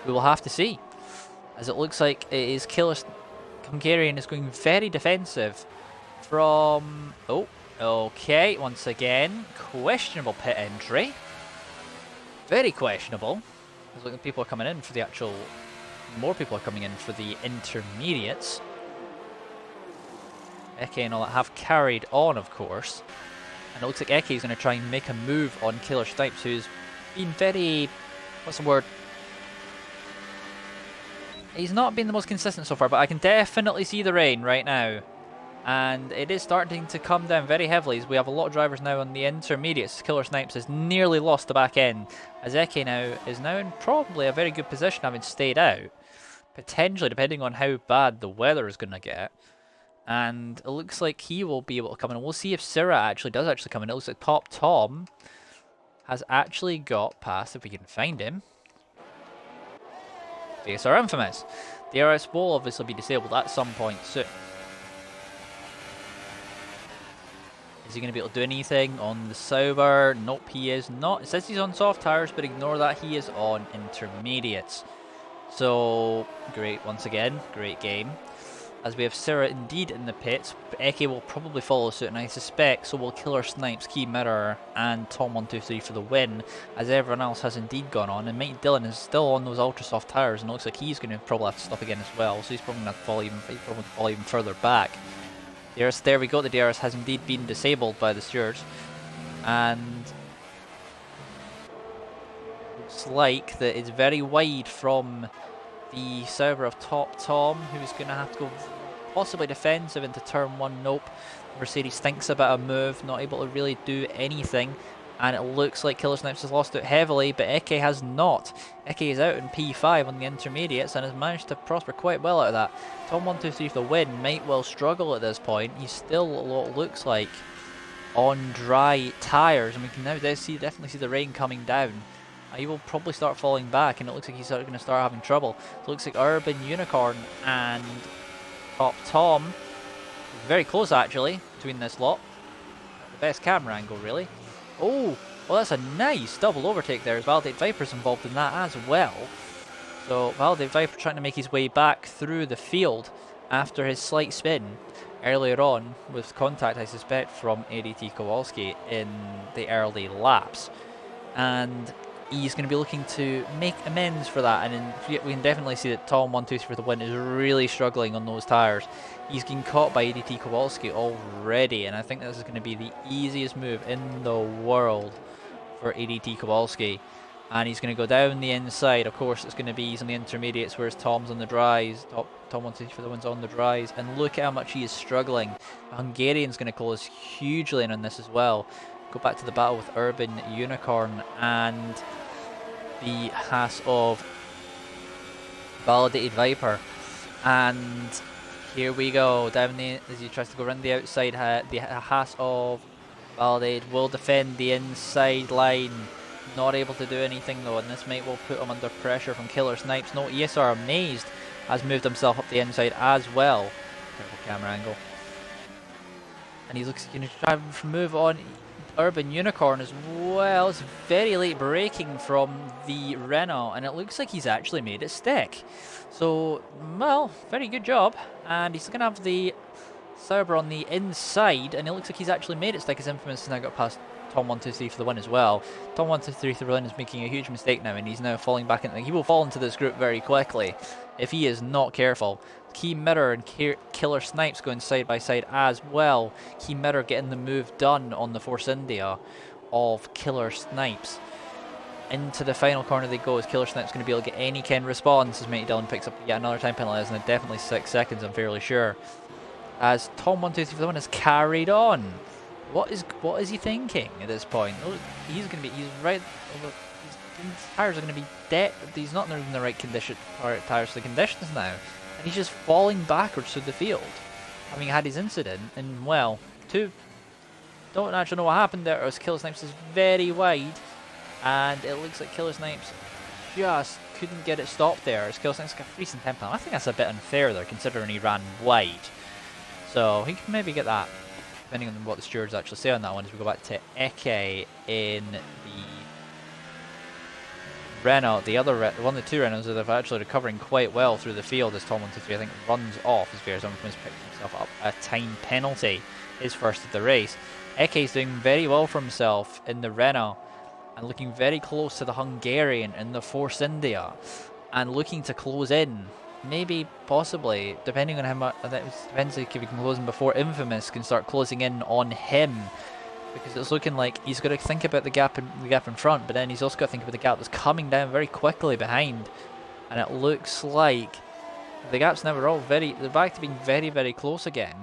We will have to see. As it looks like it is Hungarian is going very defensive from. Oh, okay. Once again, questionable pit entry. Very questionable. Looks like people are coming in for the actual. More people are coming in for the intermediates. Eke and all that have carried on, of course. And it looks like Eke is going to try and make a move on Killer Snipes, who's been very... What's the word? He's not been the most consistent so far, but I can definitely see the rain right now. And it is starting to come down very heavily, as we have a lot of drivers now on the intermediates. Killer Snipes has nearly lost the back end, as Eke now is now in probably a very good position, having stayed out. Potentially, depending on how bad the weather is going to get. And it looks like he will be able to come in. And we'll see if Syrah does come in. It looks like Top Tom has actually got past, if we can find him. VSR Infamous. The RS will obviously be disabled at some point soon. Is he going to be able to do anything on the Sauber? Nope, he is not. It says he's on soft tyres, but ignore that. He is on intermediates. So, great once again. Great game. As we have Sarah indeed in the pits, but Eke will probably follow suit, and I suspect so will Killer Snipes, Key Mirror, and Tom123 for the win, as everyone else has indeed gone on. And Mike Dillon is still on those ultra soft tyres, and it looks like he's going to probably have to stop again as well. So he's probably going to fall even further back. DRS, there we go. The DRS has indeed been disabled by the stewards, and looks like that it's very wide from the Sauber of Top Tom, who's going to have to go possibly defensive into turn 1. Nope. Mercedes thinks about a move, not able to really do anything, and it looks like Killer Snipes has lost it heavily, but Eke has not. Eke is out in P5 on the intermediates and has managed to prosper quite well out of that. Tom123 for the win might well struggle at this point. He's still what looks like on dry tyres, and we can now definitely see the rain coming down. He will probably start falling back, and it looks like he's going to start having trouble. So it looks like Urban Unicorn and Top Tom, very close actually between this lot. The best camera angle really. Oh, well that's a nice double overtake there. As Validate Viper's involved in that as well. So Validate Viper trying to make his way back through the field after his slight spin earlier on with contact, I suspect, from ADT Kowalski in the early laps. And he's going to be looking to make amends for that, and we can definitely see that Tom123 for the win is really struggling on those tyres. He's getting caught by ADT Kowalski already, and I think this is going to be the easiest move in the world for ADT Kowalski. And he's going to go down the inside. Of course, it's going to be he's on the intermediates, whereas Tom's on the dries. Tom123 for the win's on the dries, and look at how much he is struggling. The Hungarian's going to close hugely in on this as well. Go back to the battle with Urban Unicorn and the Haas of Validated Viper, and here we go down the as he tries to go around the outside. The Haas of Validated will defend the inside line, not able to do anything though, and this might well put him under pressure from Killer Snipes. No, ESR Amazed has moved himself up the inside as well. Terrible camera angle, and he looks going to try to move on. Urban Unicorn as well. It's very late braking from the Renault, and it looks like he's actually made it stick. So, well, very good job. And he's going to have the Sauber on the inside, and it looks like he's actually made it stick. His Infamous has now got past Tom123 for the win as well. Tom123 for the win is making a huge mistake now, and he's now falling back into. He will fall into this group very quickly if he is not careful. Key Mirror and Killer Snipes going side by side as well. Key Mirror getting the move done on the Force India of Killer Snipes. Into the final corner they go, as Killer Snipes going to be able to get any kind of response as Matey Dillon picks up yet another time penalty, and definitely 6 seconds, I'm fairly sure. As Tom123 for the win has carried on. What is he thinking at this point? He's right. His tires are going to be dead. He's not in the right condition. Tires for the conditions now. And he's just falling backwards through the field, having had his incident. And well, don't actually know what happened there. As Killer Snipes is very wide, and it looks like Killer Snipes just couldn't get it stopped there. As Killer Snipes got 3 and 10 penalty. I think that's a bit unfair there, considering he ran wide. So he can maybe get that, depending on what the stewards actually say on that one. As we go back to Eke in the Renault, one of the 2 Renaults that are actually recovering quite well through the field, as Tom123 I think runs off as Veer's Infamous picked himself up a time penalty, his first of the race. Eke is doing very well for himself in the Renault and looking very close to the Hungarian in the Force India and looking to close in, maybe, possibly, depending on how much. Depends if he can close in before Infamous can start closing in on him. Because it's looking like he's got to think about the gap in front, but then he's also got to think about the gap that's coming down very quickly behind. And it looks like the gaps now are all they're back to being very, very close again.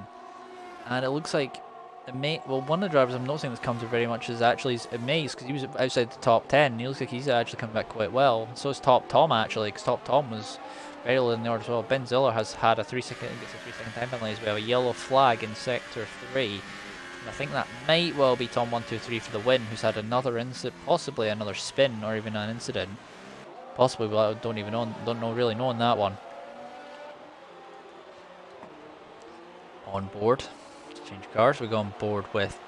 And it looks like one of the drivers I'm noticing this comes to very much is actually Amazed, because he was outside the top 10, and he looks like he's actually coming back quite well. And so is Top Tom actually, because Top Tom was very low in the order as well. Ben Ziller has had a 3-second time penalty as well, a yellow flag in sector 3. And I think that might well be Tom123 for the win, who's had another incident, possibly another spin, or even an incident. Possibly, but I don't really know on that one. On board, to change cars, we go on board with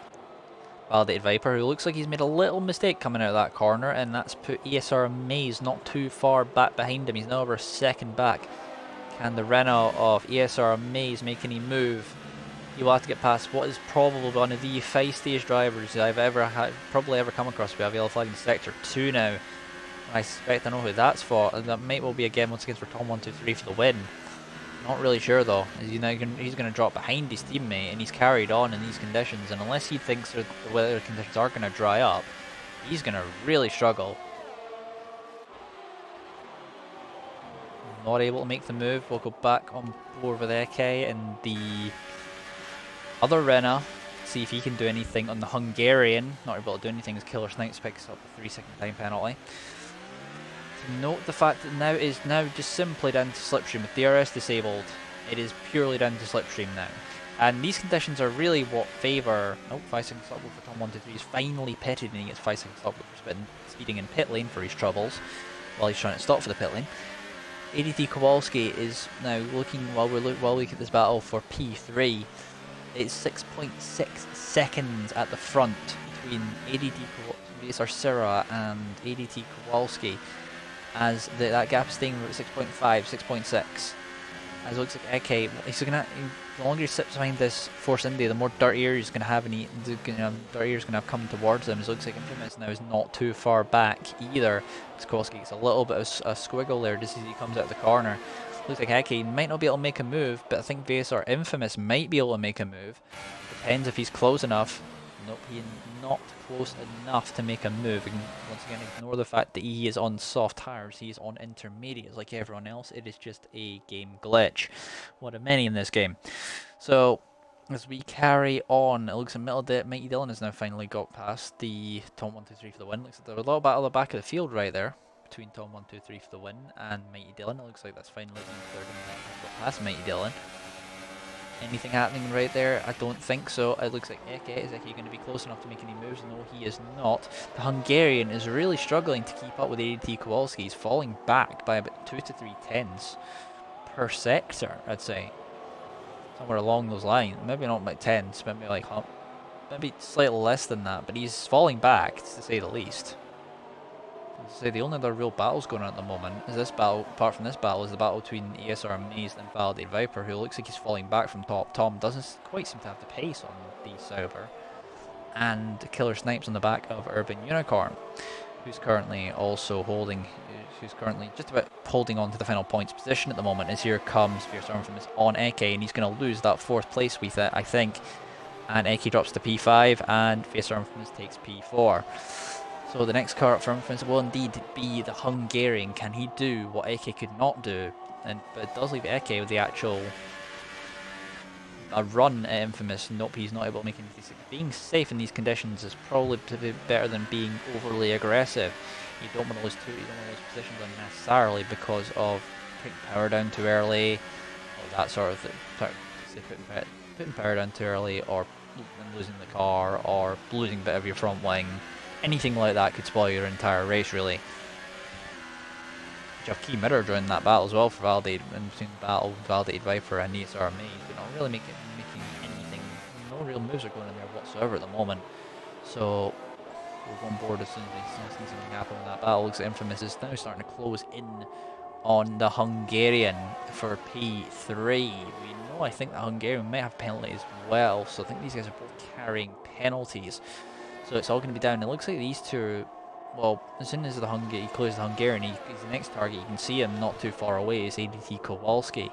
Validated Viper, who looks like he's made a little mistake coming out of that corner, and that's put ESR Maze not too far back behind him. He's now over a second back. Can the Renault of ESR Maze make any move? He will have to get past what is probably one of the feistiest drivers I've probably ever come across. We have yellow flag in sector 2 now. I suspect I know who that's for, and that might well be again once again for Tom123 for the win. Not really sure though. He's going to drop behind his teammate, and he's carried on in these conditions. And unless he thinks the weather conditions are going to dry up, he's going to really struggle. Not able to make the move. We'll go back on board with Eke and the other Renault. See if he can do anything on the Hungarian. Not able to do anything as Killer Snipes picks up a 3-second time penalty. Note the fact that now it is just simply down to slipstream. With DRS disabled, it is purely down to slipstream now. And these conditions are really what favour... Oh, 5 seconds stop for Tom123. He's finally pitted and he gets 5 seconds stop for speeding in pit lane for his troubles while he's trying to stop for the pit lane. ADT Kowalski is now looking, while we look at this battle for P3, it's 6.6 seconds at the front between ADT Syrah and ADT Kowalski, as that gap is staying at 6.5, 6.6. As it looks like Eke, the longer he sits behind this Force India, the more dirtier he's going to have, and dirtier he's going to have coming towards him. As it looks like Infamous now is not too far back either. Kowalski gets a little bit of a squiggle there just as he comes out of the corner. Looks like Eke might not be able to make a move, but I think VSR Infamous might be able to make a move. Depends if he's close enough. Nope, he's not close enough to make a move. And once again, ignore the fact that he is on soft tires. He is on intermediates like everyone else. It is just a game glitch. One of many in this game. So, as we carry on, it looks like Mighty Dylan has now finally got past the Tom123 for the win. Looks like there was a little battle at the back of the field right there between Tom123 for the win and Mighty Dylan. It looks like that's finally been third and got past Mighty Dylan. Anything happening right there? I don't think so. It looks like Eke is going to be close enough to make any moves. No, he is not. The Hungarian is really struggling to keep up with ADT Kowalski. He's falling back by about 2 to 3 tenths per sector, I'd say. Somewhere along those lines. Maybe not by tenths, maybe slightly less than that, but he's falling back, to say the least. Say the only other real battles going on at the moment is this battle. Apart from this battle, is the battle between ESR Maze and Validated Viper, who looks like he's falling back from top. Tom doesn't quite seem to have the pace on the Sauber, and Killer Snipes on the back of Urban Unicorn, who's currently just about holding on to the final points position at the moment. As here comes VSR Infamous on Eke, and he's going to lose that 4th place with it, I think. And Eke drops to P5, and VSR Infamous takes P4. So the next car up for Infamous will indeed be the Hungarian. Can he do what Eke could not do? But it does leave Eke with the actual run at Infamous. Nope, he's not able to make anything. Being safe in these conditions is probably better than being overly aggressive. You don't want to lose positions unnecessarily because of putting power down too early, or that sort of thing. Putting power down too early, or losing the car, or losing a bit of your front wing. Anything like that could spoil your entire race, really. You have key mirror during that battle as well for Validated, in between the battle Validated Viper and ESR Maze, but not really making anything. No real moves are going in there whatsoever at the moment. So we'll go on board as soon as something happen in that battle. Looks like Infamous is now starting to close in on the Hungarian for P3. We know, I think the Hungarian might have penalties as well, so I think these guys are both carrying penalties. So it's all going to be down. It looks like these two, well, as soon as he closes the Hungarian, he's the next target. You can see him not too far away is ADT Kowalski.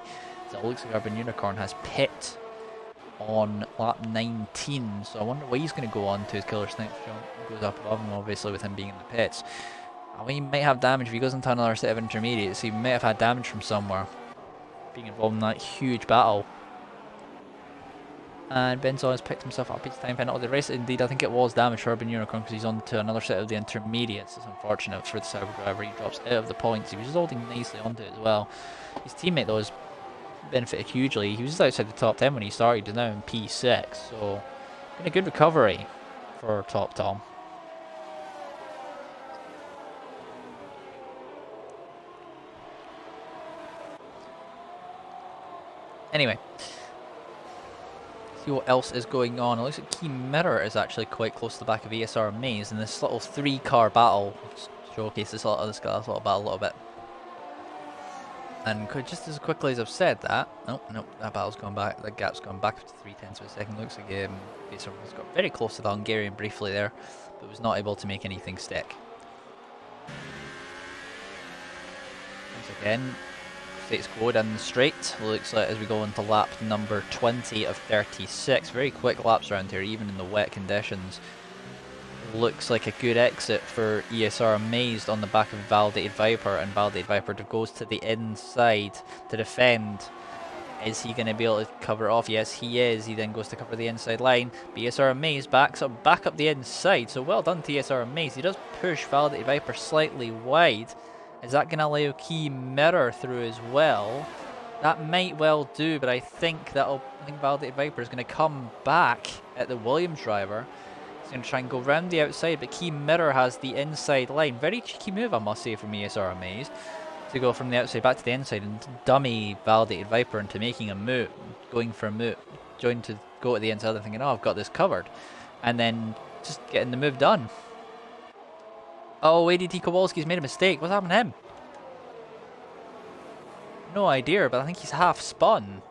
So it looks like Urban Unicorn has pit on lap 19. So I wonder what he's going to go on to. His Killer Snipes goes up above him, obviously, with him being in the pits. I mean, he might have damage if he goes into another set of intermediates. He might have had damage from somewhere, being involved in that huge battle. And Benzon has picked himself up his time penalty. The race, indeed, I think it was damage for Urban Unicorn because he's on to another set of the intermediates. It's unfortunate for the Sauber driver. He drops out of the points. He was holding nicely onto it as well. His teammate, though, has benefited hugely. He was just outside the top 10 when he started. He's now in P6. So, been a good recovery for Top Tom. Anyway. see what else is going on. It looks like Key Mirror is actually quite close to the back of ESR Maze in this little 3-car battle. Showcase this little battle a little bit. And just as quickly as I've said that, nope, that battle's gone back, that gap's gone back to 3/10 of a second. Looks like ESR has got very close to the Hungarian briefly there, but was not able to make anything stick. Once again, status quo down the straight. Looks like as we go into lap number 20 of 36. Very quick laps around here, even in the wet conditions. Looks like a good exit for ESR Amazed on the back of Validated Viper, and Validated Viper goes to the inside to defend. Is he going to be able to cover it off? Yes, he is. He then goes to cover the inside line. But ESR Amazed backs up back up the inside. So well done to ESR Amazed. He does push Validated Viper slightly wide. Is that going to allow Key Mirror through as well? That might well do, but I think Validated Viper is going to come back at the Williams driver. He's going to try and go round the outside, but Key Mirror has the inside line. Very cheeky move, I must say, from ESR Amaze to go from the outside back to the inside and dummy Validated Viper into making a move, going for a move, going to go to the inside and thinking, oh, I've got this covered, and then just getting the move done. Oh, ADT Kowalski's made a mistake. What's happened to him? No idea, but I think he's half spun.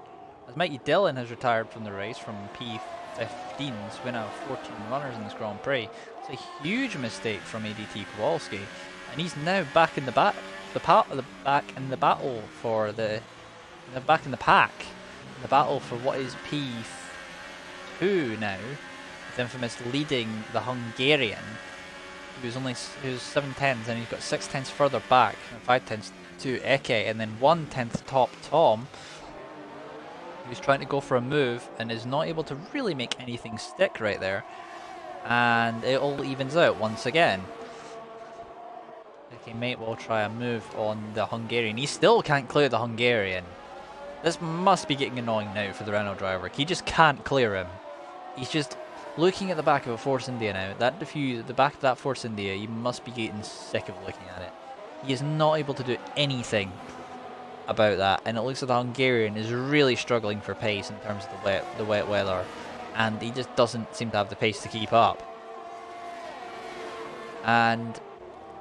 As Mikey Dillon has retired from the race from P15s, we now have 14 runners in this Grand Prix. It's a huge mistake from ADT Kowalski, and he's now back in the pack for what is P2 now, with Infamous leading the Hungarian, who's 7/10s, and he's got 6/10s further back, and 5/10s to Eke, and then 1/10 Top Tom, who's trying to go for a move and is not able to really make anything stick right there, and it all evens out once again. Eke might well try a move on the Hungarian. He still can't clear the Hungarian. This must be getting annoying now for the Renault driver. He just can't clear him. He's just looking at the back of a Force India now. The back of that Force India, he must be getting sick of looking at it. He is not able to do anything about that, and it looks like the Hungarian is really struggling for pace in terms of the wet weather, and he just doesn't seem to have the pace to keep up. And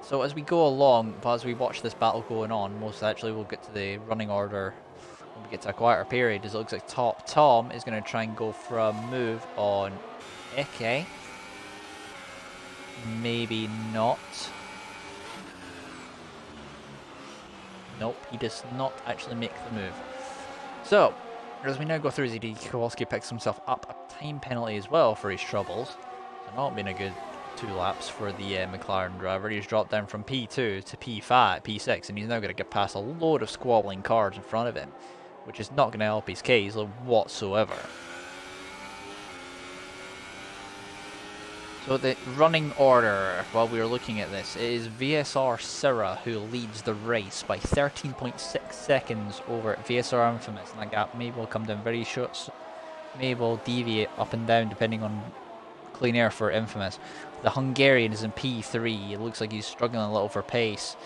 so as we go along, as we watch this battle going on, most actually we'll get to the running order when we get to a quieter period, as it looks like Top Tom is going to try and go for a move on Eke. Maybe not. Nope, he does not actually make the move. So, as we now go through, ADT Kowalski picks himself up a time penalty as well for his troubles. So not been a good 2 laps for the McLaren driver. He's dropped down from P2 to P6, and he's now going to get past a load of squabbling cars in front of him, which is not going to help his case whatsoever. So the running order, while we were looking at this, is VSR Syrah who leads the race by 13.6 seconds over VSR Infamous, and that gap maybe will come down very short, maybe will deviate up and down depending on clean air for Infamous. The Hungarian is in P3, it looks like he's struggling a little for pace.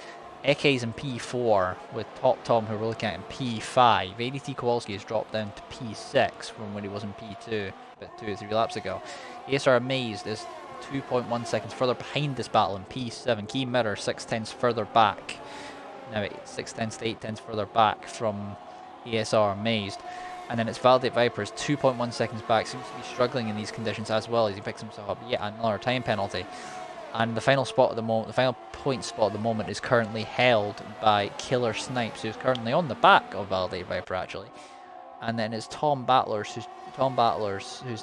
Eke's in P4, with Top Tom, who we're looking at, in P5. ADT Kowalski has dropped down to P6 from when he was in P2 about 2 or 3 laps ago. ESR Amazed is 2.1 seconds further behind this battle in P7. Key Mirror 6/10s further back. Now 6/10s to 8/10s further back from ESR Amazed. And then it's Validate Viper is 2.1 seconds back. Seems to be struggling in these conditions as well as he picks himself up yet another time penalty. And the final spot at the moment, the final point spot at the moment, is currently held by Killer Snipes, who's currently on the back of Validate Viper actually. And then it's Tom Battlers, who's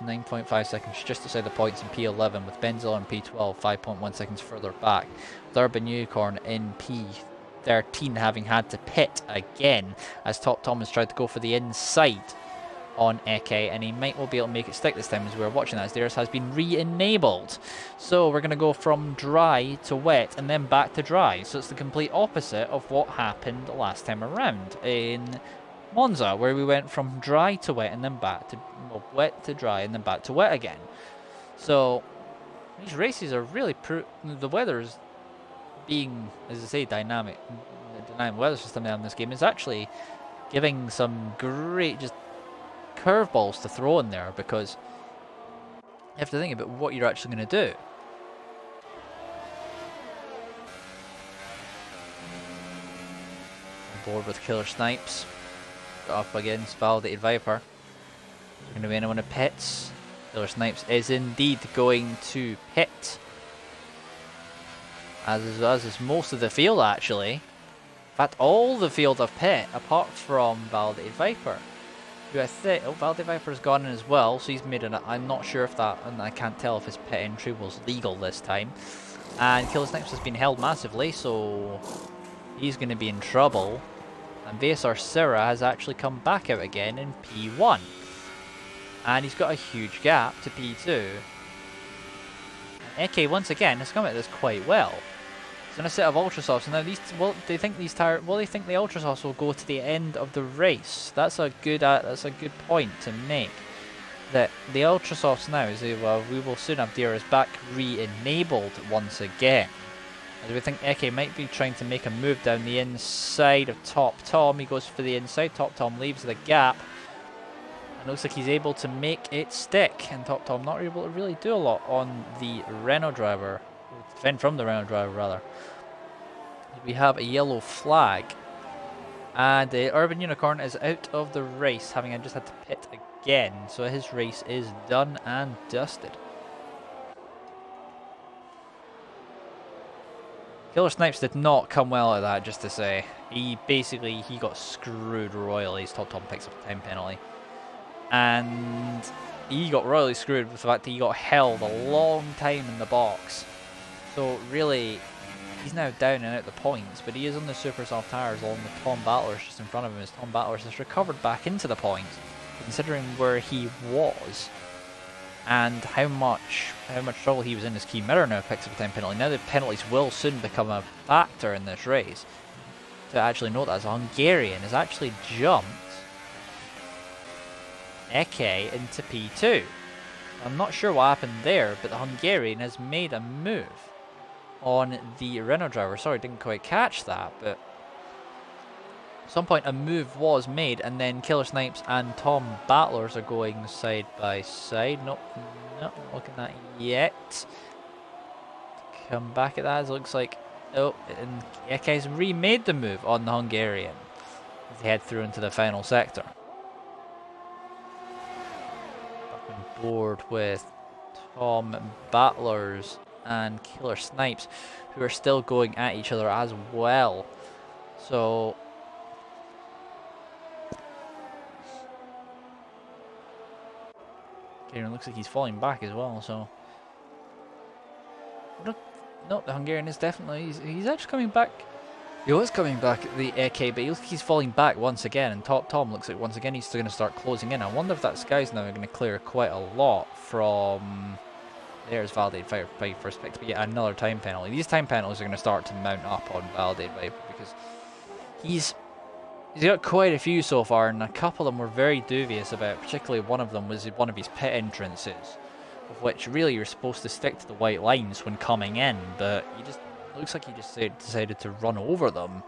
9.5 seconds just outside the points in P11, with Benzilla in P12, 5.1 seconds further back. With Urban Unicorn in P13 having had to pit again, as Top Tom has tried to go for the inside on Eke, and he might well be able to make it stick this time. As we were watching that, theirs has been re-enabled. So we're going to go from dry to wet and then back to dry. So it's the complete opposite of what happened last time around in Monza, where we went from dry to wet and then back to wet to dry and then back to wet again. So these races are really the weather's being, as I say, dynamic. The dynamic weather system in this game is actually giving some great, just curveballs to throw in there, because you have to think about what you're actually going to do. On board with Killer Snipes. Up against Validated Viper. Going to be anyone that pits. Killer Snipes is indeed going to pit. As is most of the field, actually. In fact, all the field have pit, apart from Validated Viper. Who I think... Oh, Validated Viper's gone in as well, so he's made an... I'm not sure if that... And I can't tell if his pit entry was legal this time. And Killer Snipes has been held massively, so... He's going to be in trouble. And Vasar Syrah has actually come back out again in P1. And he's got a huge gap to P2. And Eke once again has come at this quite well. He's on a set of Ultra Softs. And now these, well, do you think these tire? Well, they think the Ultra Softs will go to the end of the race. That's a good point to make. That the Ultra Softs now is well, we will soon have DRS back re-enabled once again. As we think Eke might be trying to make a move down the inside of Top Tom. He goes for the inside. Top Tom leaves the gap. And looks like he's able to make it stick. And Top Tom not able to really do a lot on the Renault driver. Defend from the Renault driver, rather. We have a yellow flag. And the Urban Unicorn is out of the race, having just had to pit again. So his race is done and dusted. Killer Snipes did not come well at that, just to say. He got screwed royally. His Top Tom picks up a time penalty. And he got royally screwed with the fact that he got held a long time in the box. So really, he's now down and out the points, but he is on the super soft tires along with Tom Battlers just in front of him, as Tom Battlers has recovered back into the points, considering where he was. And how much trouble he was in. His key mirror now picks up a time penalty. Now the penalties will soon become a factor in this race. To actually note that, as a Hungarian has actually jumped Eke into P2. I'm not sure what happened there, but the Hungarian has made a move on the Renault driver. Sorry, didn't quite catch that, but at some point a move was made, and then Killer Snipes and Tom Battlers are going side by side. Nope, not looking at that yet. Come back at that, as it looks like... Oh, and Eke's remade the move on the Hungarian as they head through into the final sector. Back on board with Tom Battlers and Killer Snipes, who are still going at each other as well. So... Kieran looks like he's falling back as well, so... No, the Hungarian is definitely... He's actually coming back. He was coming back at the Eke, but he looks like he's falling back once again, and Top Tom looks like once again he's still going to start closing in. I wonder if that Sky's now going to clear quite a lot from... There's Validated Viper first pick, but yeah, another time penalty. These time penalties are going to start to mount up on Validated Viper, because he's got quite a few so far, and a couple of them were very dubious about. Particularly one of them was one of his pit entrances, of which really you're supposed to stick to the white lines when coming in, but he just looks like he just decided to run over them,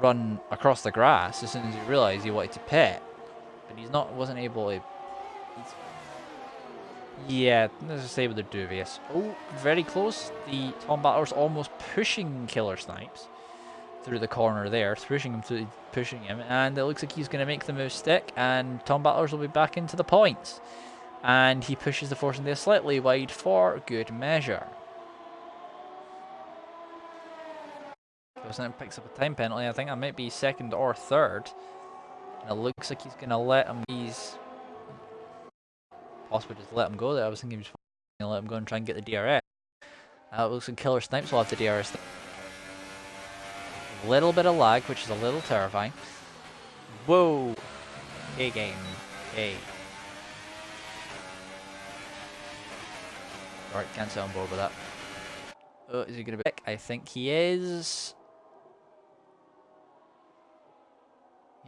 run across the grass as soon as he realised he wanted to pit, but wasn't able to. Yeah, let's just say they're dubious. Oh, very close. The Tom Battlers almost pushing Killer Snipes through the corner there, pushing him, and it looks like he's going to make the move stick, and Tom Battlers will be back into the points. And he pushes the force into slightly wide for good measure. Snip picks up a time penalty. I think that might be second or third. And it looks like he's going to let him. He's possibly just let him go there. I was thinking he was going to let him go and try and get the DRS. It looks like Killer Snipes will have the DRS. A little bit of lag, which is a little terrifying. Whoa! A game. A. Alright, can't stay on board with that. Oh, is he going to be back? I think he is.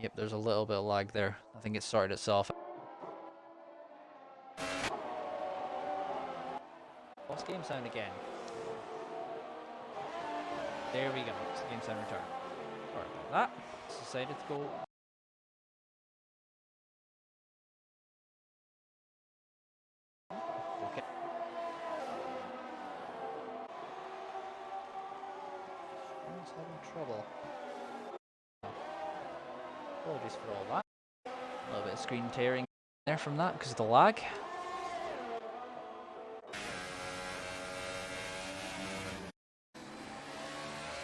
Yep, there's a little bit of lag there. I think it sorted itself. What's game sound again? There we go. It's game sound return. Sorry about that. Decided to go having trouble. Apologies for all that. A little bit of screen tearing there from that because of the lag.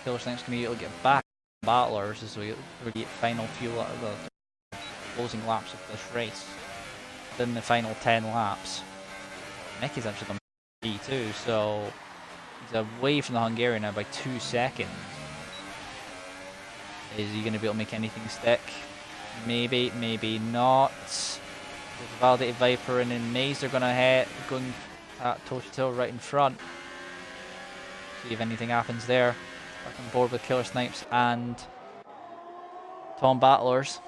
Killer Snipes can be able to get back battlers as we get final few the closing laps of this race. Then the final 10 laps. Mickey's actually gone P2, so he's away from the Hungarian now by 2 seconds. Is he going to be able to make anything stick? Maybe, maybe not. There's a Validated Viper and then Maze are going to hit, going toe to toe right in front. See if anything happens there. Back on board with Killer Snipes and Tom Battlers.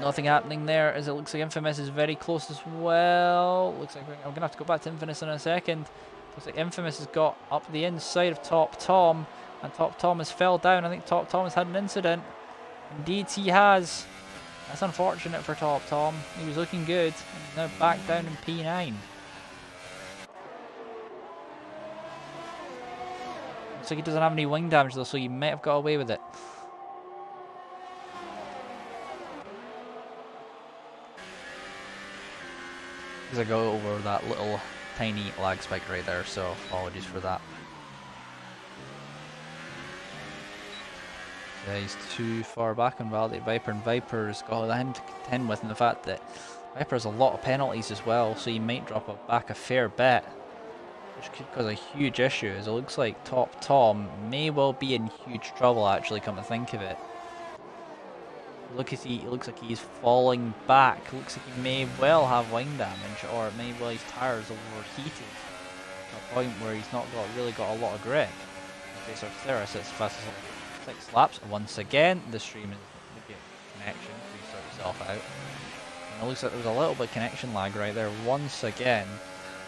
Nothing happening there as it looks like Infamous is very close as well. Looks like I'm going to have to go back to Infamous in a second. Looks like Infamous has got up the inside of Top Tom and Top Tom has fell down. I think Top Tom has had an incident. Indeed he has. That's unfortunate for Top Tom. He was looking good. He's now back down in P9. Looks like he doesn't have any wing damage though, so he might have got away with it. As I go over that little tiny lag spike right there, so apologies for that. Yeah, he's too far back on Validated Viper, and Viper's got him to contend with, and the fact that Viper has a lot of penalties as well, so he might drop back a fair bit, which could cause a huge issue, as it looks like Top Tom may well be in huge trouble actually, come to think of it. It looks like he's falling back. Looks like he may well have wing damage, or it may well his tires overheated to a point where he's not really got a lot of grip. Okay, so Sarah sits fast as 6 laps. Once again, the stream is maybe a connection. Please sort yourself out. And it looks like there was a little bit of connection lag right there once again.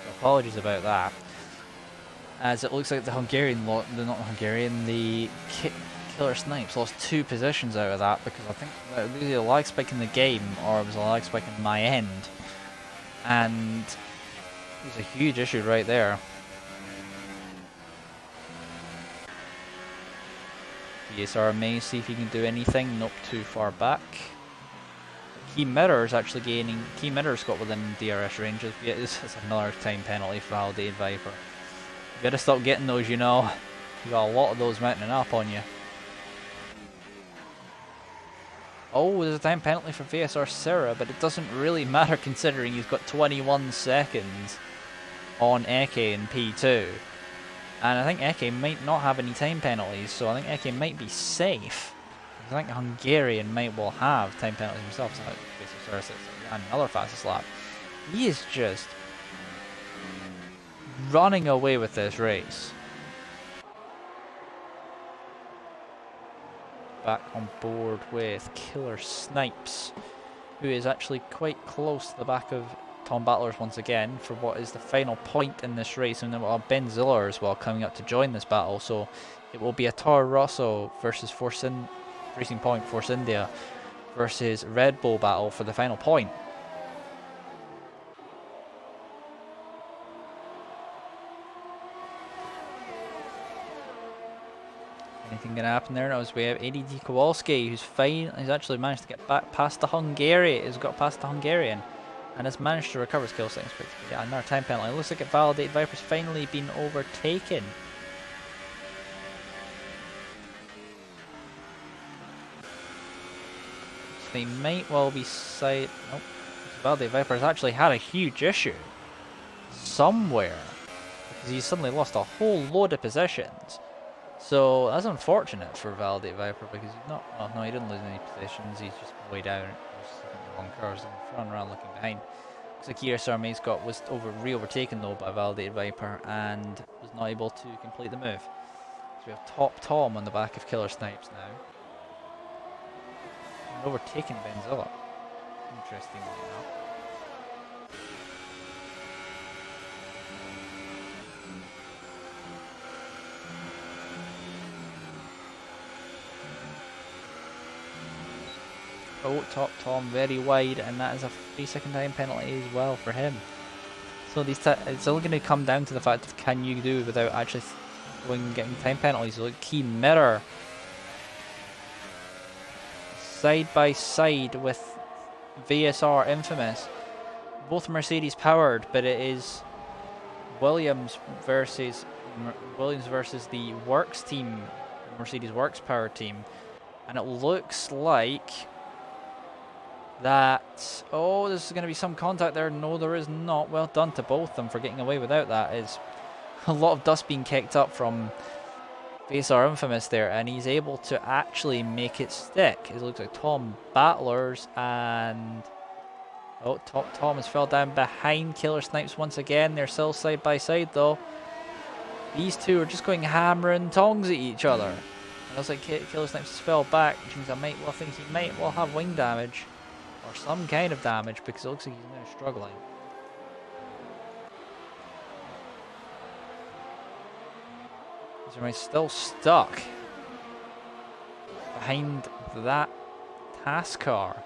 So apologies about that. As it looks like the Killer Snipes lost 2 positions out of that because I think it was either a lag spike in the game or it was a lag spike in my end. And there's a huge issue right there. PSR may see if he can do anything. Nope, too far back. Key Mirror's actually gaining. Key Mirror's got within DRS ranges. Yeah, this is another time penalty for Validated Viper. You gotta stop getting those, you know. You got a lot of those mounting up on you. Oh, there's a time penalty for VSR Sarah, but it doesn't really matter considering he's got 21 seconds on Eke in P2. And I think Eke might not have any time penalties, so I think Eke might be safe. I think Hungarian might well have time penalties himself, so VSR Sarah sits on another fastest lap. He is just running away with this race. Back on board with Killer Snipes, who is actually quite close to the back of Tom Battlers once again for what is the final point in this race, and then we'll have Ben Ziller as well coming up to join this battle. So it will be a Toro Rosso versus Racing Point Force India versus Red Bull battle for the final point. Anything going to happen there? Now as we have ADD Kowalski, who's fine. He's actually managed to get back past the Hungarian. He's got past the Hungarian and has managed to recover his kill things. But yeah, another time penalty. It looks like Validated Viper's finally been overtaken. So they might well be side. Nope. Validated Viper's actually had a huge issue somewhere because he's suddenly lost a whole load of positions. So that's unfortunate for Validated Viper because he's not. Well, no, he didn't lose any positions. He's just way down. He's looking at the wrong cars in front, around looking behind. Looks like ESR Maze was re-overtaken though by Validated Viper and was not able to complete the move. So we have Top Tom on the back of Killer Snipes now. And overtaken Benzilla. Interestingly enough. Oh, Top Tom very wide, and that is a 3-second time penalty as well for him. So it's all going to come down to the fact of can you do without actually going and getting time penalties. Look, key mirror. Side by side with VSR Infamous. Both Mercedes powered, but it is Williams versus the Works team, Mercedes Works powered team. And it looks like that... Oh, there's going to be some contact there. No, there is not. Well done to both of them for getting away without that. It's a lot of dust being kicked up from VSR Infamous there, and he's able to actually make it stick. It looks like Tom Battlers and... Oh, Tom has fell down behind Killer Snipes once again. They're still side by side though. These two are just going hammer and tongs at each other. It looks like Killer Snipes has fell back, which means I think he might well have wing damage. Or some kind of damage, because it looks like he's now struggling. He's still stuck behind that task car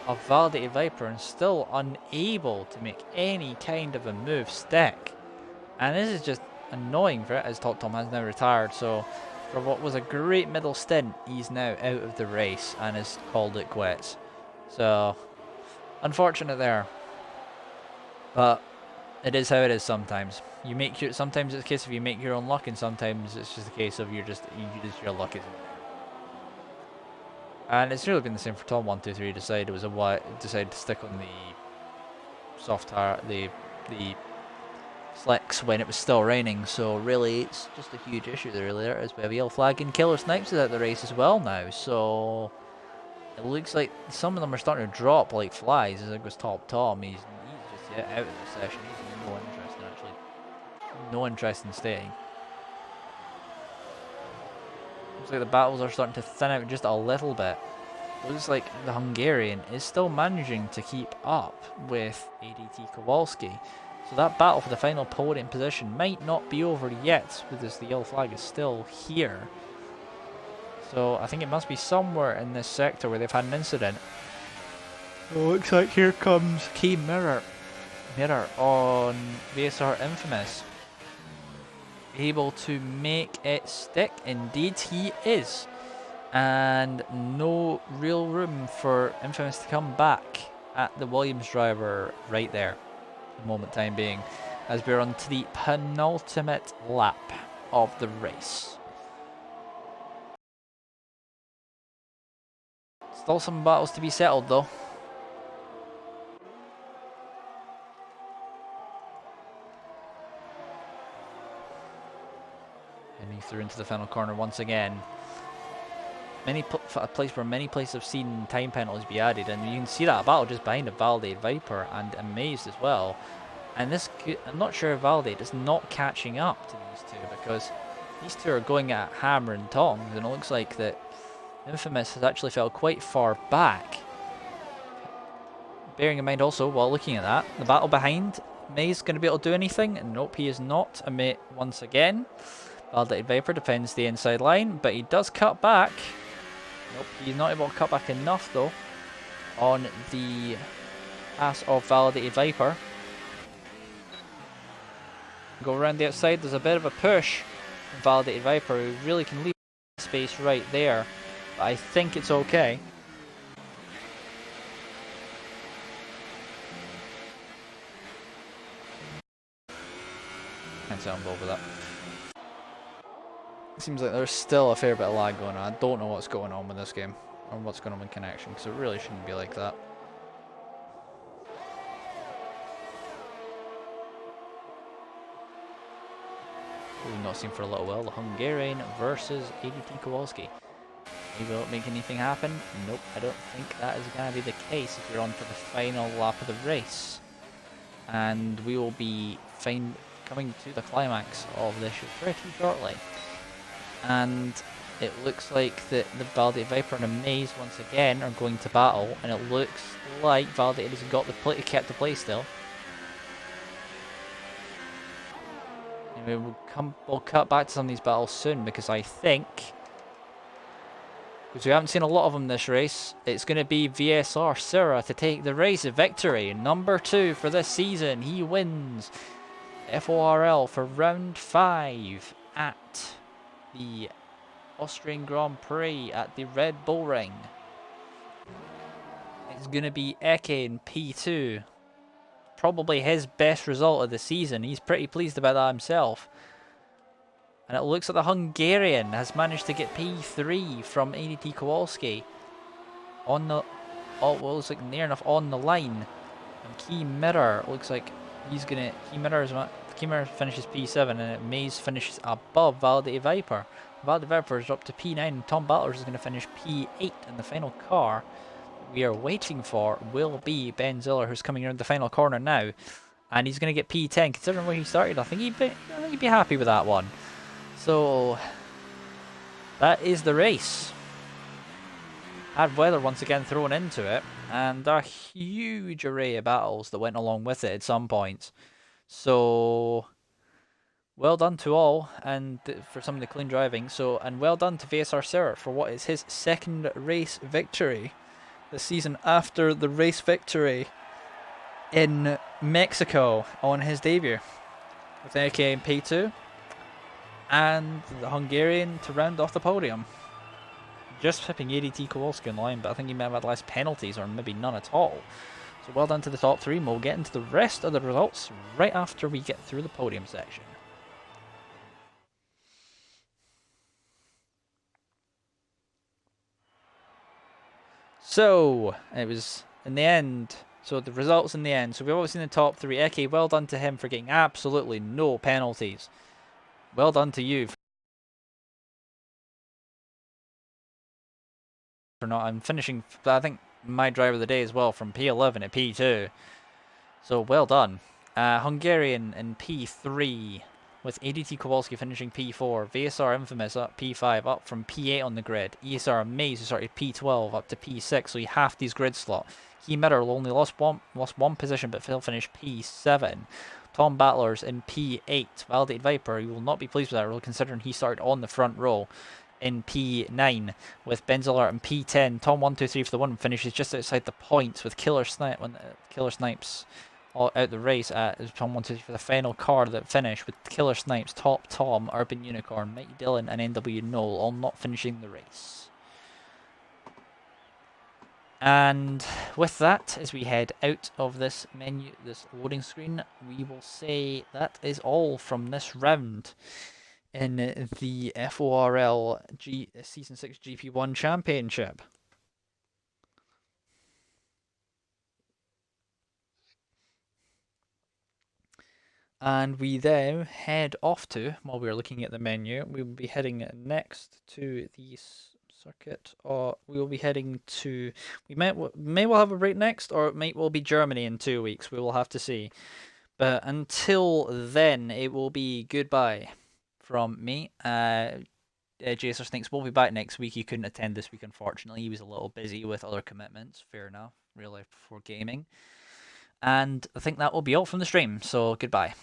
of Validated Viper and still unable to make any kind of a move stick. And this is just annoying for it, as Tom has now retired. So for what was a great middle stint, he's now out of the race and has called it quits. So unfortunate there, but it is how it is sometimes. Sometimes it's a case of you make your own luck, and sometimes it's just a case of your luck isn't. And it's really been the same for Tom. 123 decided to stick on the soft tire, the slicks when it was still raining. So really, it's just a huge issue there. Really, as we have a yellow flag, and Killer Snipes is out the race as well now. So it looks like some of them are starting to drop like flies. As it goes Tom, he's just out of the session. He's no interest in staying. Looks like the battles are starting to thin out just a little bit. Looks like the Hungarian is still managing to keep up with ADT Kowalski. So that battle for the final podium position might not be over yet, because the yellow flag is still here. So I think it must be somewhere in this sector where they've had an incident. Oh, looks like here comes key mirror on VSR Infamous. Able to make it stick. Indeed he is. And no real room for Infamous to come back at the Williams driver right there. The moment time being, as we're on to the penultimate lap of the race. Still some battles to be settled though. Heading through into the final corner once again. A place where many places have seen time penalties be added, and you can see that battle just behind a Validated Viper and Amazed as well. And this, I'm not sure if Validated is not catching up to these two, because these two are going at hammer and tongs, and it looks like that Infamous has actually fell quite far back. Bearing in mind also, while looking at that, the battle behind, May's going to be able to do anything? Nope, he is not. A mate once again. Validated Viper defends the inside line, but he does cut back. Nope, he's not able to cut back enough though on the pass of Validated Viper. Go around the outside, there's a bit of a push from Validated Viper, who really can leave space right there. But I think it's okay. Can't say I'm involved with that. Seems like there's still a fair bit of lag going on. I don't know what's going on with this game, or what's going on with connection, because it really shouldn't be like that. We've not seen for a little while the Hungarian versus ADT Kowalski. Maybe won't make anything happen. Nope, I don't think that is going to be the case if you're on to the final lap of the race. And we will be coming to the climax of this pretty shortly. And it looks like that the Validated Viper and Amaze once again are going to battle, and it looks like Validated has got kept the play still. Anyway, we'll cut back to some of these battles soon, because I think, because we haven't seen a lot of them this race, it's going to be VSR Syrah to take the race victory. Number 2 for this season. He wins FORL for round 5 at the Austrian Grand Prix at the Red Bull Ring. It's going to be Eke in P2. Probably his best result of the season. He's pretty pleased about that himself. And it looks like the Hungarian has managed to get P3 from ADT Kowalski. On the... Oh, well, looks like near enough on the line. And Key Mirror looks like he's going to... Key Mirror finishes P7 and Maze finishes above Validated Viper. Validated Viper is up to P9 and Tom Battlers is going to finish P8 in the final car. We are waiting for will be Ben Ziller, who's coming around the final corner now, and he's going to get P10. Considering where he started, I think he'd be happy with that one. So that is the race. Had weather once again thrown into it, and a huge array of battles that went along with it at some points. So well done to all, and for some of the clean driving. And well done to VSR Sir for what is his second race victory the season after the race victory in Mexico on his debut, with AK in P2 and the Hungarian to round off the podium. Just pipping ADT Kowalski in line, but I think he may have had less penalties or maybe none at all. So well done to the top three, and we'll get into the rest of the results right after we get through the podium section. So, it was in the end, so the results in the end. So we've always seen the top three. Eke, well done to him for getting absolutely no penalties. Well done to you for not, I'm finishing, I think, my driver of the day as well from P11 at P2. So well done. Hungarian in P3. With ADT Kowalski finishing P4, VSR Infamous up P5, up from P8 on the grid. ESR Maze who started P12 up to P6, so he halved his grid slot. Key Mirror only lost one position, but still finished P7. Tom Battlers in P8. Validated Viper, he will not be pleased with that role, considering he started on the front row in P9. With Benzler in P10. Tom 123 for the one finishes just outside the points with Killer Snipes all out the race at Tom 123 for the final car that finished, with Killer Snipes, Top Tom, Urban Unicorn, Mighty Dylan and NW Noel all not finishing the race. And with that, as we head out of this menu, this loading screen, we will say that is all from this round in the FORL Season 6 GP1 Championship. And we then head off to, while we're looking at the menu, we will be heading next to the circuit, or we will be heading to, we may well have a break next, or it might well be Germany in 2 weeks. We will have to see. But until then, it will be goodbye from me. Jacer Snakes will be back next week. He couldn't attend this week, unfortunately. He was a little busy with other commitments. Fair enough. Real life before gaming. And I think that will be all from the stream. So goodbye.